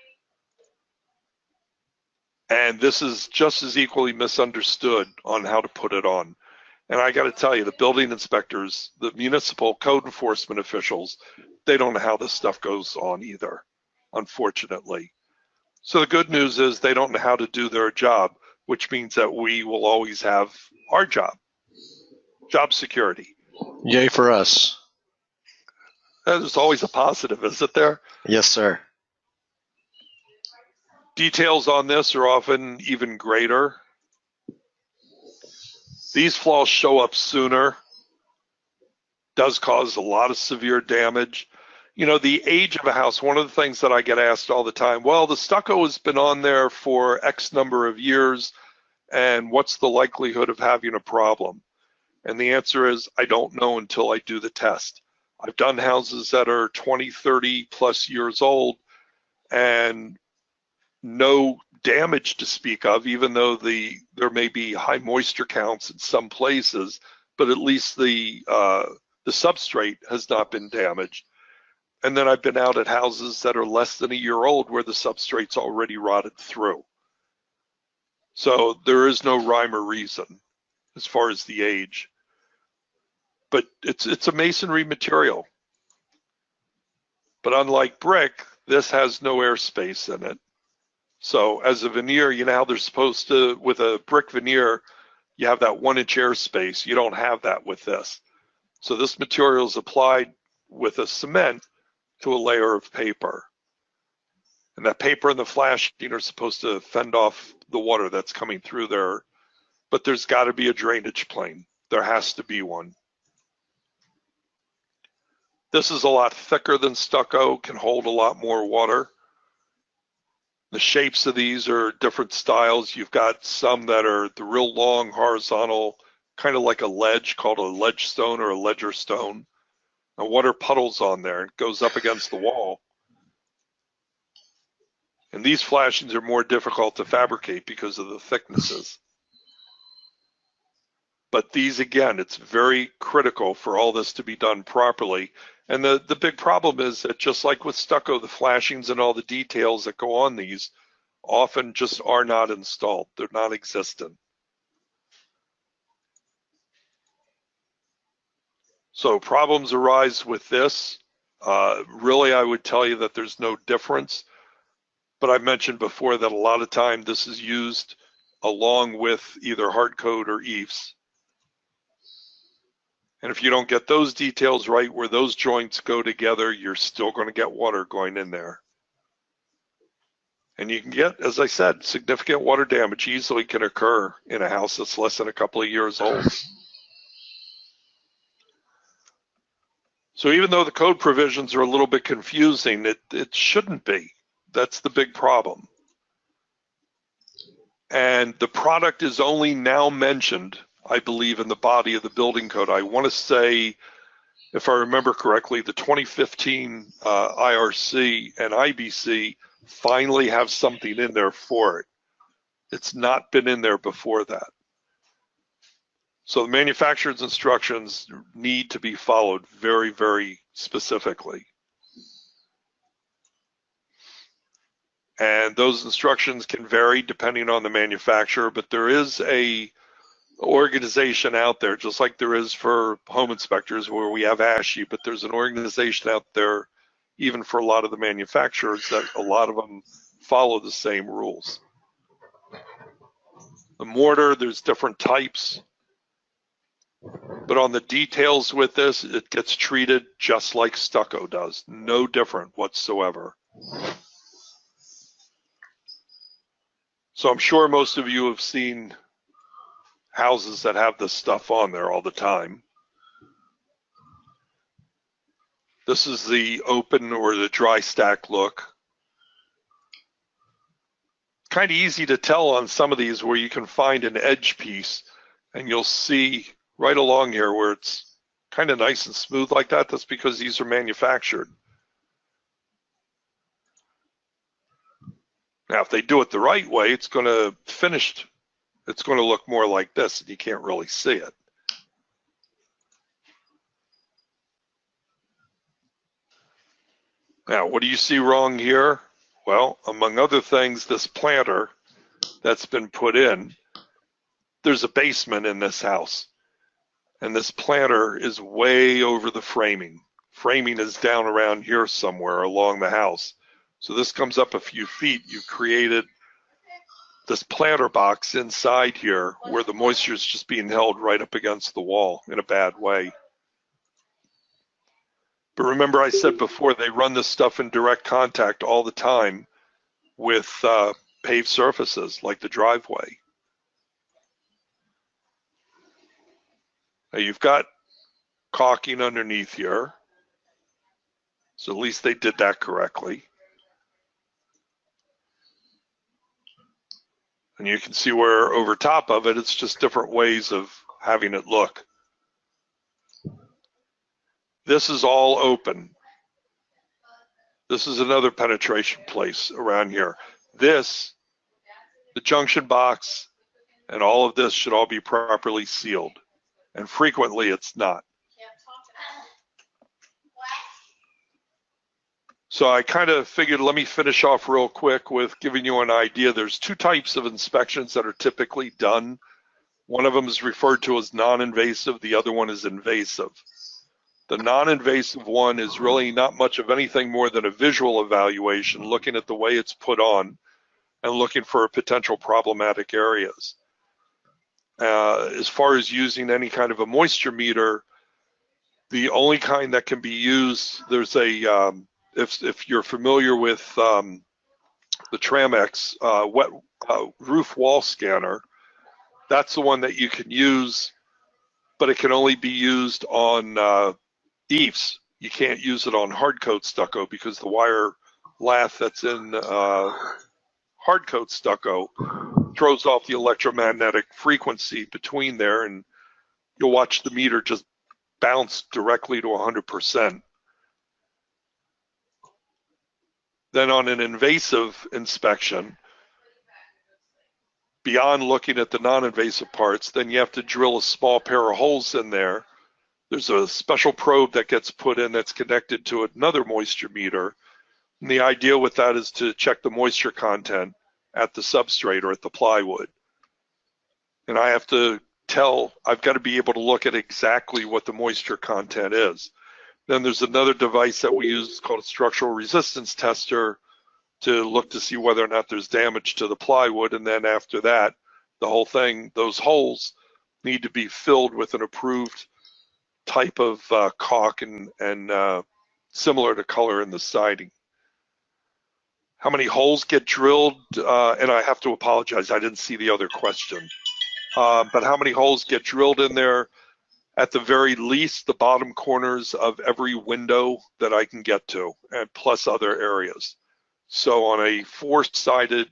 And this is just as equally misunderstood on how to put it on. And I got to tell you, the building inspectors, the municipal code enforcement officials, they don't know how this stuff goes on either, unfortunately. So the good news is they don't know how to do their job, which means that we will always have our job security.
Yay for us.
There's always a positive, isn't there?
Yes, sir.
Details on this are often even greater. These flaws show up sooner. Does cause a lot of severe damage. You know, the age of a house, one of the things that I get asked all the time, well, the stucco has been on there for X number of years, and what's the likelihood of having a problem? And the answer is, I don't know until I do the test. I've done houses that are 20, 30 plus years old and no damage to speak of, even though there may be high moisture counts in some places, but at least the substrate has not been damaged. And then I've been out at houses that are less than a year old where the substrate's already rotted through. So there is no rhyme or reason as far as the age. But it's a masonry material. But unlike brick, this has no airspace in it. So as a veneer, you know how they're supposed to, with a brick veneer, you have that 1-inch airspace. You don't have that with this. So this material is applied with a cement to a layer of paper. And that paper and the flashing are supposed to fend off the water that's coming through there. But there's got to be a drainage plane. There has to be one. This is a lot thicker than stucco, can hold a lot more water. The shapes of these are different styles. You've got some that are the real long horizontal, kind of like a ledge called a ledge stone or a ledger stone. And water puddles on there. It goes up against the wall. And these flashings are more difficult to fabricate because of the thicknesses. But these, again, it's very critical for all this to be done properly. And the big problem is that just like with stucco, the flashings and all the details that go on these often just are not installed. They're non-existent. So problems arise with this. Really, I would tell you that there's no difference. But I mentioned before that a lot of time this is used along with either hard coat or EIFS. And if you don't get those details right where those joints go together, you're still going to get water going in there. And you can get, as I said, significant water damage easily can occur in a house that's less than a couple of years old. So even though the code provisions are a little bit confusing, it shouldn't be. That's the big problem. And the product is only now mentioned, I believe, in the body of the building code. I want to say, if I remember correctly, the 2015 IRC and IBC finally have something in there for it. It's not been in there before that. So the manufacturer's instructions need to be followed very, very specifically. And those instructions can vary depending on the manufacturer, but there is a organization out there, just like there is for home inspectors where we have ASHI, but there's an organization out there even for a lot of the manufacturers that a lot of them follow the same rules. The mortar, there's different types, But on the details with this, it gets treated just like stucco does. No different whatsoever. So I'm sure most of you have seen houses that have this stuff on there all the time. This is the open or the dry stack look. Kind of easy to tell on some of these where you can find an edge piece, and you'll see right along here where it's kind of nice and smooth like that. That's because these are manufactured. Now, if they do it the right way, it's going to look more like this, and you can't really see it. Now, what do you see wrong here? Well, among other things, this planter that's been put in, there's a basement in this house, and this planter is way over the framing. Framing is down around here somewhere along the house. So this comes up a few feet. You've created this planter box inside here where the moisture is just being held right up against the wall in a bad way. But remember, I said before, they run this stuff in direct contact all the time with paved surfaces like the driveway. Now you've got caulking underneath here, so at least they did that correctly. And you can see where over top of it, it's just different ways of having it look. This is all open. This is another penetration place around here. This, the junction box, and all of this should all be properly sealed. And frequently it's not. So I kind of figured, let me finish off real quick with giving you an idea. There's two types of inspections that are typically done. One of them is referred to as non-invasive. The other one is invasive. The non-invasive one is really not much of anything more than a visual evaluation, looking at the way it's put on and looking for potential problematic areas. As far as using any kind of a moisture meter, the only kind that can be used, there's a, if you're familiar with the Tramex wet roof wall scanner, that's the one that you can use, but it can only be used on EIFS. You can't use it on hard coat stucco because the wire lath that's in hard coat stucco throws off the electromagnetic frequency between there, and you'll watch the meter just bounce directly to 100%. Then on an invasive inspection, beyond looking at the non-invasive parts, then you have to drill a small pair of holes in there. There's a special probe that gets put in that's connected to another moisture meter. And the idea with that is to check the moisture content at the substrate or at the plywood. And I have to I've got to be able to look at exactly what the moisture content is. Then there's another device that we use called a structural resistance tester to look to see whether or not there's damage to the plywood. And then after that, the whole thing, those holes need to be filled with an approved type of caulk and similar to color in the siding. How many holes get drilled? And I have to apologize, I didn't see the other question. But how many holes get drilled in there? At the very least, the bottom corners of every window that I can get to, and plus other areas. So on a four-sided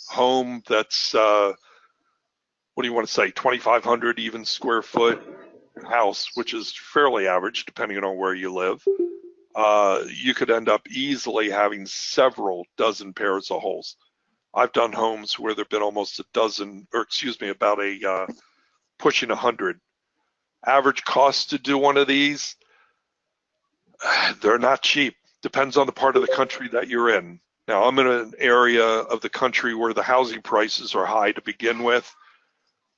home that's, what do you want to say, 2,500 even square foot house, which is fairly average depending on where you live, you could end up easily having several dozen pairs of holes. I've done homes where there've been almost a dozen, or excuse me, about a pushing 100. Average cost to do one of these, they're not cheap. Depends on the part of the country that you're in. Now, I'm in an area of the country where the housing prices are high to begin with.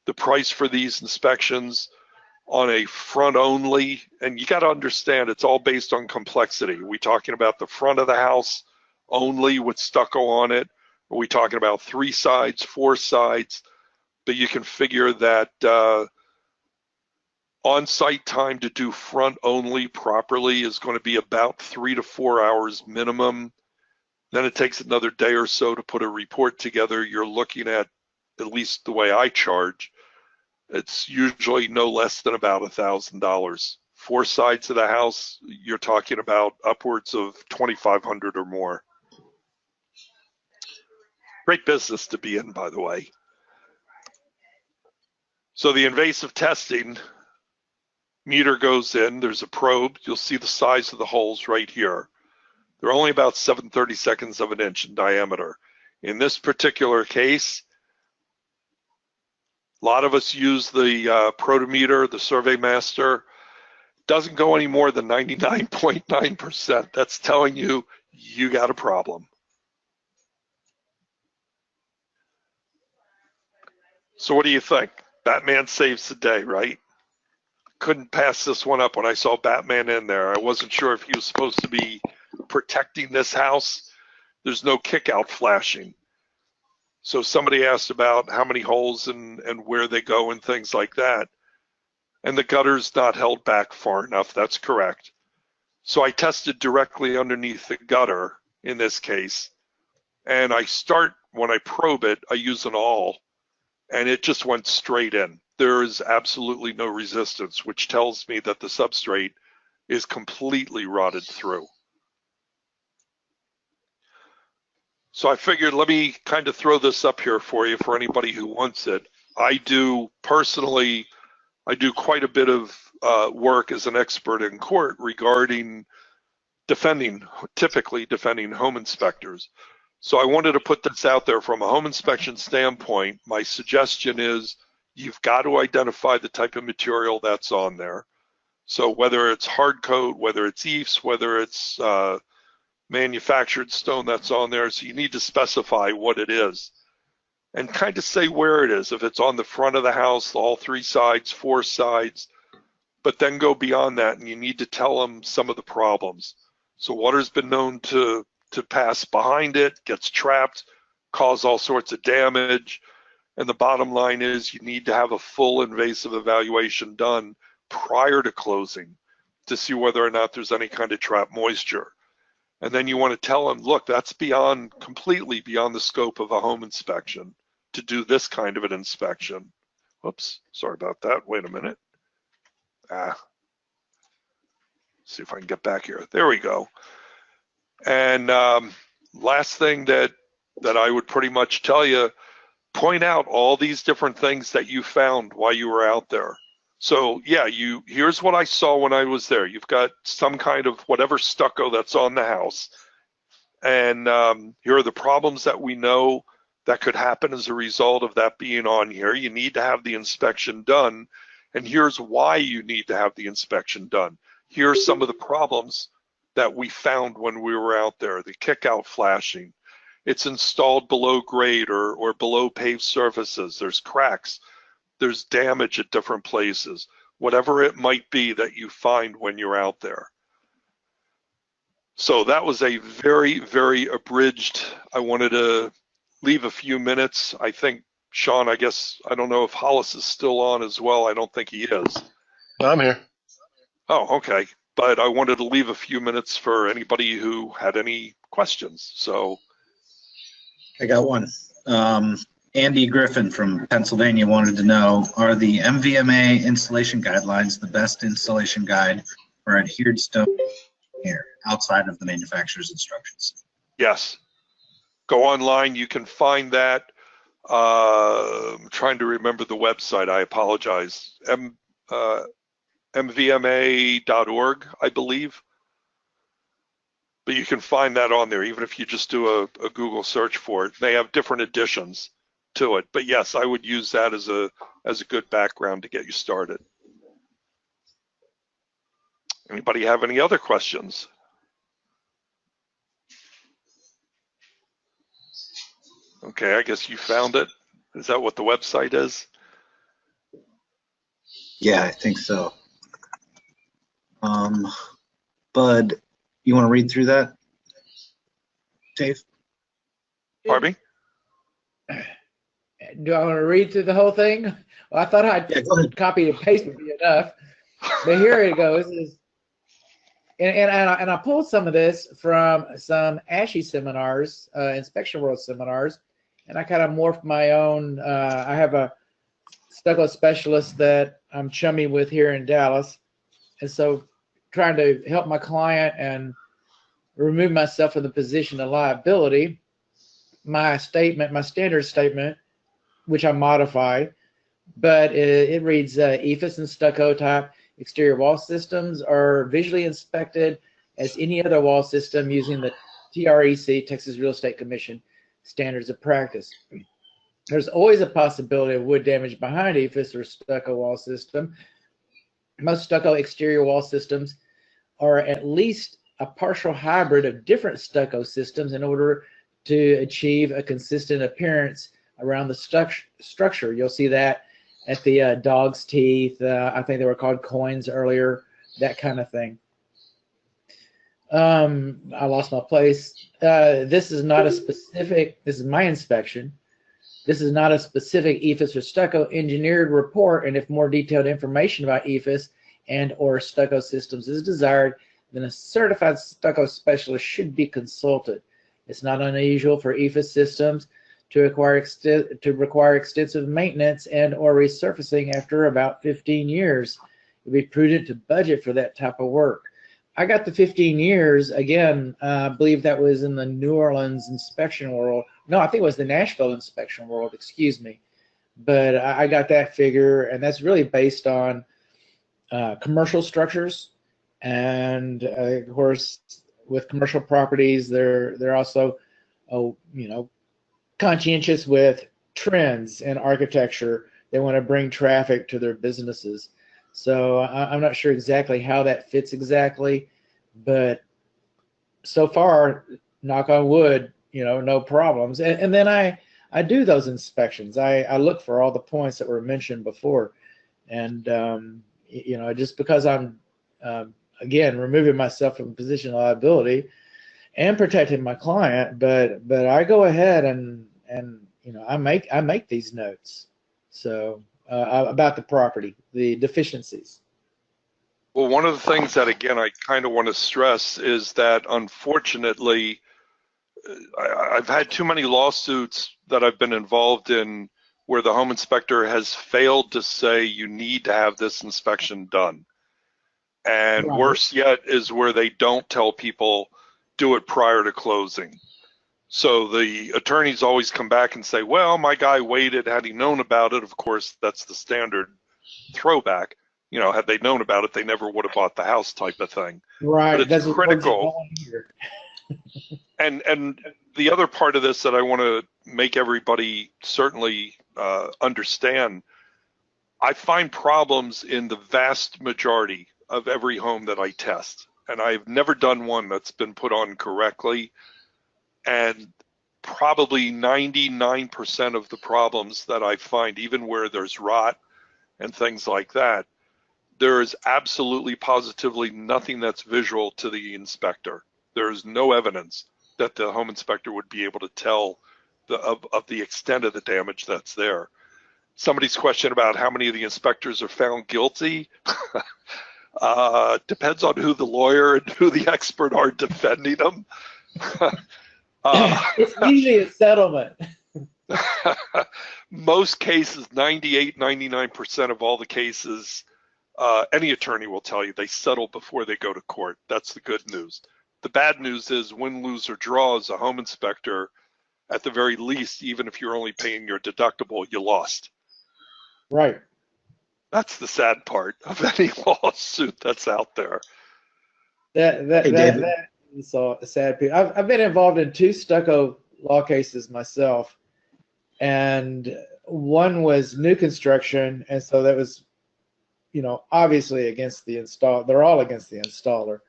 The price for these inspections on a front only, and you got to understand it's all based on complexity. Are we talking about the front of the house only with stucco on it? Are we talking about 3 sides, 4 sides? But you can figure that On-site time to do front only properly is going to be about 3 to 4 hours minimum. Then it takes another day or so to put a report together. You're looking at least the way I charge, it's usually no less than about $1,000. 4 sides of the house, you're talking about upwards of $2,500 or more. Great business to be in, by the way. So the invasive testing, meter goes in, there's a probe, you'll see the size of the holes right here. They're only about 7/32 of an inch in diameter. In this particular case, a lot of us use the protometer, the Survey Master. Doesn't go any more than 99.9%. That's telling you you got a problem. So what do you think? Batman saves the day, right? Couldn't pass this one up when I saw Batman in there. I wasn't sure if he was supposed to be protecting this house. There's no kick out flashing. So somebody asked about how many holes and where they go and things like that. And the gutter's not held back far enough. That's correct. So I tested directly underneath the gutter in this case. And I start, when I probe it, I use an awl, and it just went straight in. There is absolutely no resistance, which tells me that the substrate is completely rotted through. So I figured, let me kind of throw this up here for you for anybody who wants it. I do personally, I do quite a bit of work as an expert in court regarding typically defending home inspectors. So I wanted to put this out there from a home inspection standpoint. My suggestion is you've got to identify the type of material that's on there. So whether it's hard coat, whether it's EIFS, whether it's manufactured stone that's on there, so you need to specify what it is and kind of say where it is. If it's on the front of the house, all 3 sides, 4 sides, but then go beyond that and you need to tell them some of the problems. So water's been known to pass behind it, gets trapped, cause all sorts of damage. And the bottom line is you need to have a full invasive evaluation done prior to closing to see whether or not there's any kind of trapped moisture. And then you want to tell them, look, that's completely beyond the scope of a home inspection to do this kind of an inspection. Whoops, sorry about that. Wait a minute. See if I can get back here. There we go. And last thing that I would pretty much tell you, point out all these different things that you found while you were out there. So yeah, here's what I saw when I was there. You've got some kind of whatever stucco that's on the house. And here are the problems that we know that could happen as a result of that being on here. You need to have the inspection done. And here's why you need to have the inspection done. Here's some of the problems that we found when we were out there. The kick-out flashing. It's installed below grade or below paved surfaces. There's cracks. There's damage at different places. Whatever it might be that you find when you're out there. So that was a very, very abridged. I wanted to leave a few minutes. I think, Sean, I don't know if Hollis is still on as well. I don't think he is.
I'm here.
Oh, okay. But I wanted to leave a few minutes for anybody who had any questions. So
I got one. Andy Griffin from Pennsylvania wanted to know, are the MVMA installation guidelines the best installation guide for adhered stone here outside of the manufacturer's instructions?
Yes. Go online. You can find that. I'm trying to remember the website. I apologize. MVMA.org, I believe. But you can find that on there, even if you just do a Google search for it. They have different editions to it. But yes, I would use that as a good background to get you started. Anybody have any other questions? Okay, I guess you found it. Is that what the website is?
Yeah, I think so. Bud, you want to read through that, Dave?
Pardon me?
Do I want to read through the whole thing? Well, I thought
Yeah, go ahead.
copy and paste would be enough. But here it goes. And I pulled some of this from some ASHI seminars, Inspection World seminars, and I kind of morphed my own. I have a stucco specialist that I'm chummy with here in Dallas, and so trying to help my client and remove myself from the position of liability. My standard statement, which I modified, but it reads EIFS and stucco type exterior wall systems are visually inspected as any other wall system using the TREC, Texas Real Estate Commission, standards of practice. There's always a possibility of wood damage behind EIFS or stucco wall system. Most stucco exterior wall systems are at least a partial hybrid of different stucco systems in order to achieve a consistent appearance around the structure. You'll see that at the dog's teeth. I think they were called coins earlier, that kind of thing. I lost my place. This is not a specific, this is my inspection. This is not a specific EIFS or stucco engineered report, and if more detailed information about EIFS and or stucco systems is desired, then a certified stucco specialist should be consulted. It's not unusual for EIFS systems to require extensive maintenance and or resurfacing after about 15 years. It would be prudent to budget for that type of work. I got the 15 years, again, I believe that was in the New Orleans inspection world. No, I think it was the Nashville inspection world, excuse me. But I got that figure, and that's really based on commercial structures. And of course, with commercial properties, they're also, conscientious with trends in architecture. They want to bring traffic to their businesses. So I'm not sure exactly how that fits exactly, but so far, knock on wood, no problems. And then I do those inspections. I look for all the points that were mentioned before. And, just because I'm, again, removing myself from a position of liability and protecting my client, but I go ahead and I make these notes. So about the property, the deficiencies.
Well, one of the things that, again, I kind of want to stress is that, unfortunately, I've had too many lawsuits that I've been involved in where the home inspector has failed to say you need to have this inspection done. And
Right.
Worse yet is where they don't tell people do it prior to closing. So the attorneys always come back and say, well, my guy waited. Had he known about it, of course, that's the standard throwback. Had they known about it, they never would have bought the house type of thing.
Right.
But it's critical. And the other part of this that I want to make everybody certainly understand, I find problems in the vast majority of every home that I test. And I've never done one that's been put on correctly. And probably 99% of the problems that I find, even where there's rot and things like that, there is absolutely positively nothing that's visual to the inspector. There is no evidence that the home inspector would be able to tell of the extent of the damage that's there. Somebody's question about how many of the inspectors are found guilty depends on who the lawyer and who the expert are defending them.
It's usually a settlement.
Most cases, 98, 99% of all the cases, any attorney will tell you they settle before they go to court. That's the good news. The bad news is win, lose, or draw as a home inspector, at the very least, even if you're only paying your deductible, you lost.
Right.
That's the sad part of any lawsuit that's out there.
That is a sad piece. I've been involved in 2 stucco law cases myself, and one was new construction, and so that was, obviously against the installer. They're all against the installer,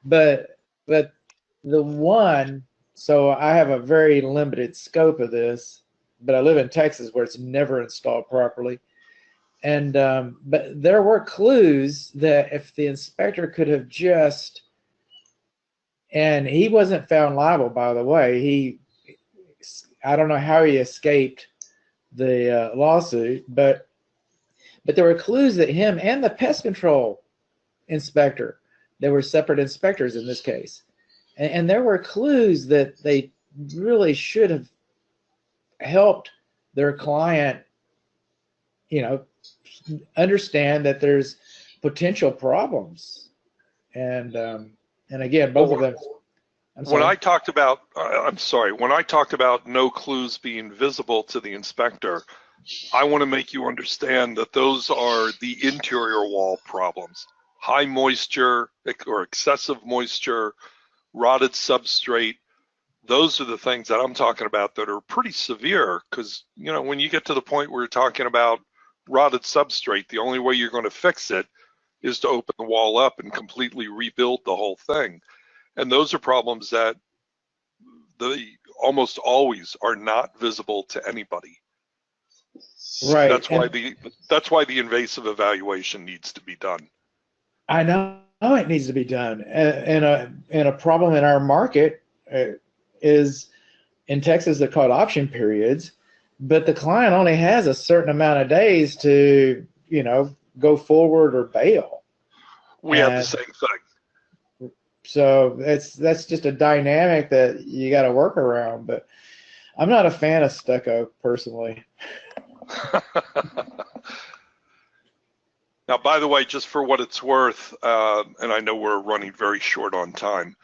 but the one, so I have a very limited scope of this, but I live in Texas where it's never installed properly. And but there were clues that if the inspector could have just, and he wasn't found liable, by the way. I don't know how he escaped the lawsuit, but there were clues that him and the pest control inspector. There were separate inspectors in this case. And there were clues that they really should have helped their client, understand that there's potential problems. And again, both of them.
When I talked about, when I talked about no clues being visible to the inspector, I want to make you understand that those are the interior wall problems. High moisture or excessive moisture, rotted substrate. Those are the things that I'm talking about that are pretty severe, because, when you get to the point where you're talking about rotted substrate, the only way you're going to fix it is to open the wall up and completely rebuild the whole thing. And those are problems that almost always are not visible to anybody.
Right.
That's why the invasive evaluation needs to be done.
I know it needs to be done. And a problem in our market is, in Texas, they're called option periods, but the client only has a certain amount of days to, go forward or bail.
We have the same thing.
So that's just a dynamic that you got to work around. But I'm not a fan of stucco personally.
Now, by the way, just for what it's worth, and I know we're running very short on time,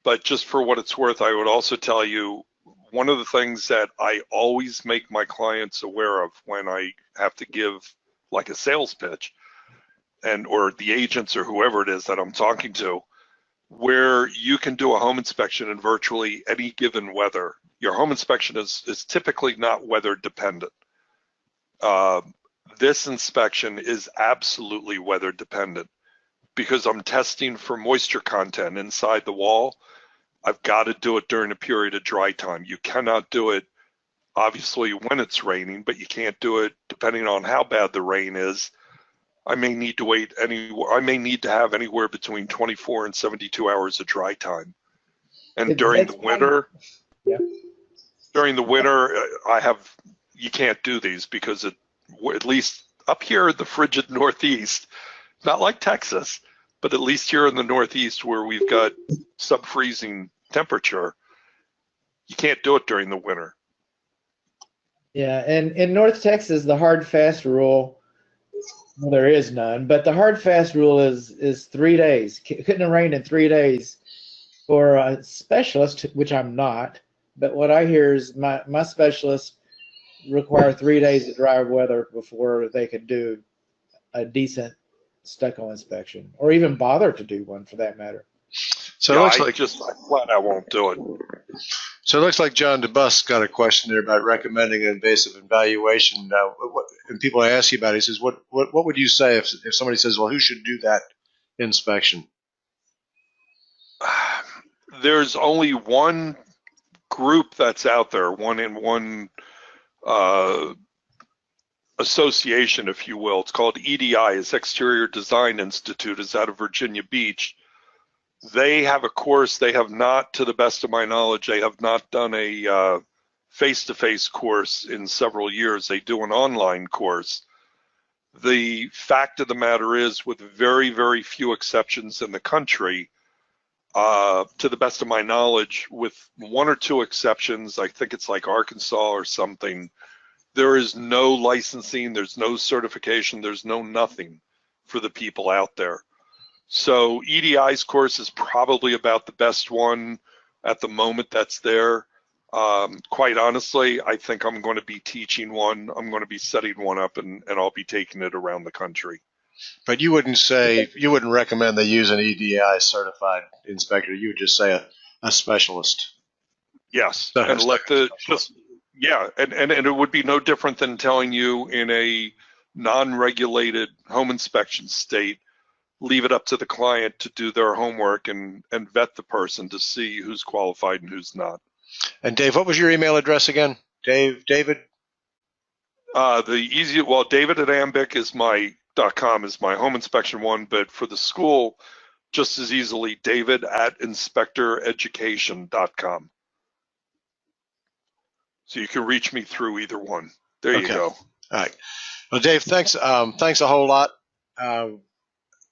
but just for what it's worth, I would also tell you one of the things that I always make my clients aware of when I have to give like a sales pitch, or the agents or whoever it is that I'm talking to, where you can do a home inspection in virtually any given weather. Your home inspection is typically not weather dependent. This inspection is absolutely weather dependent, because I'm testing for moisture content inside the wall. I've got to do it during a period of dry time. You cannot do it obviously when it's raining, but you can't do it depending on how bad the rain is. I may need to have anywhere between 24 and 72 hours of dry time. And during the winter, you can't do these, because at least up here in the frigid Northeast, not like Texas, but at least here in the Northeast where we've got sub-freezing temperature, you can't do it during the winter.
Yeah, and in North Texas, the hard fast rule, well, there is none, but the hard fast rule is 3 days. Couldn't have rained in 3 days for a specialist, which I'm not. But what I hear is my specialists require 3 days of dry weather before they could do a decent stucco inspection, or even bother to do one for that matter.
So
yeah,
it looks
I
like
flat out won't do it.
So it looks like John DeBus got a question there about recommending an invasive evaluation. Now, and people ask you about it, he says, what would you say if somebody says, well, who should do that inspection?
There's only one group that's out there, one association, if you will. It's called EDI, it's Exterior Design Institute. It's out of Virginia Beach. They have a course. They have not, to the best of my knowledge, they have not done a face-to-face course in several years. They do an online course. The fact of the matter is, with very, very few exceptions in the country, to the best of my knowledge, with 1 or 2 exceptions, I think it's like Arkansas or something, there is no licensing, there's no certification, there's no nothing for the people out there. So EDI's course is probably about the best one at the moment that's there. Quite honestly, I think I'm going to be teaching one. I'm going to be setting one up, and I'll be taking it around the country.
But you wouldn't recommend they use an EDI certified inspector. You would just say a specialist.
Yes, and let the and it would be no different than telling you in a non-regulated home inspection state, leave it up to the client to do their homework and vet the person to see who's qualified and who's not.
And Dave, what was your email address again? David?
David at Ambic is .com is my home inspection one, but for the school, just as easily, David at inspectoreducation.com. So you can reach me through either one. There you go.
All right. Well, Dave, thanks a whole lot.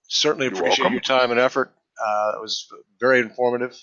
Certainly
You're
appreciate
welcome.
your time and effort. It was very informative.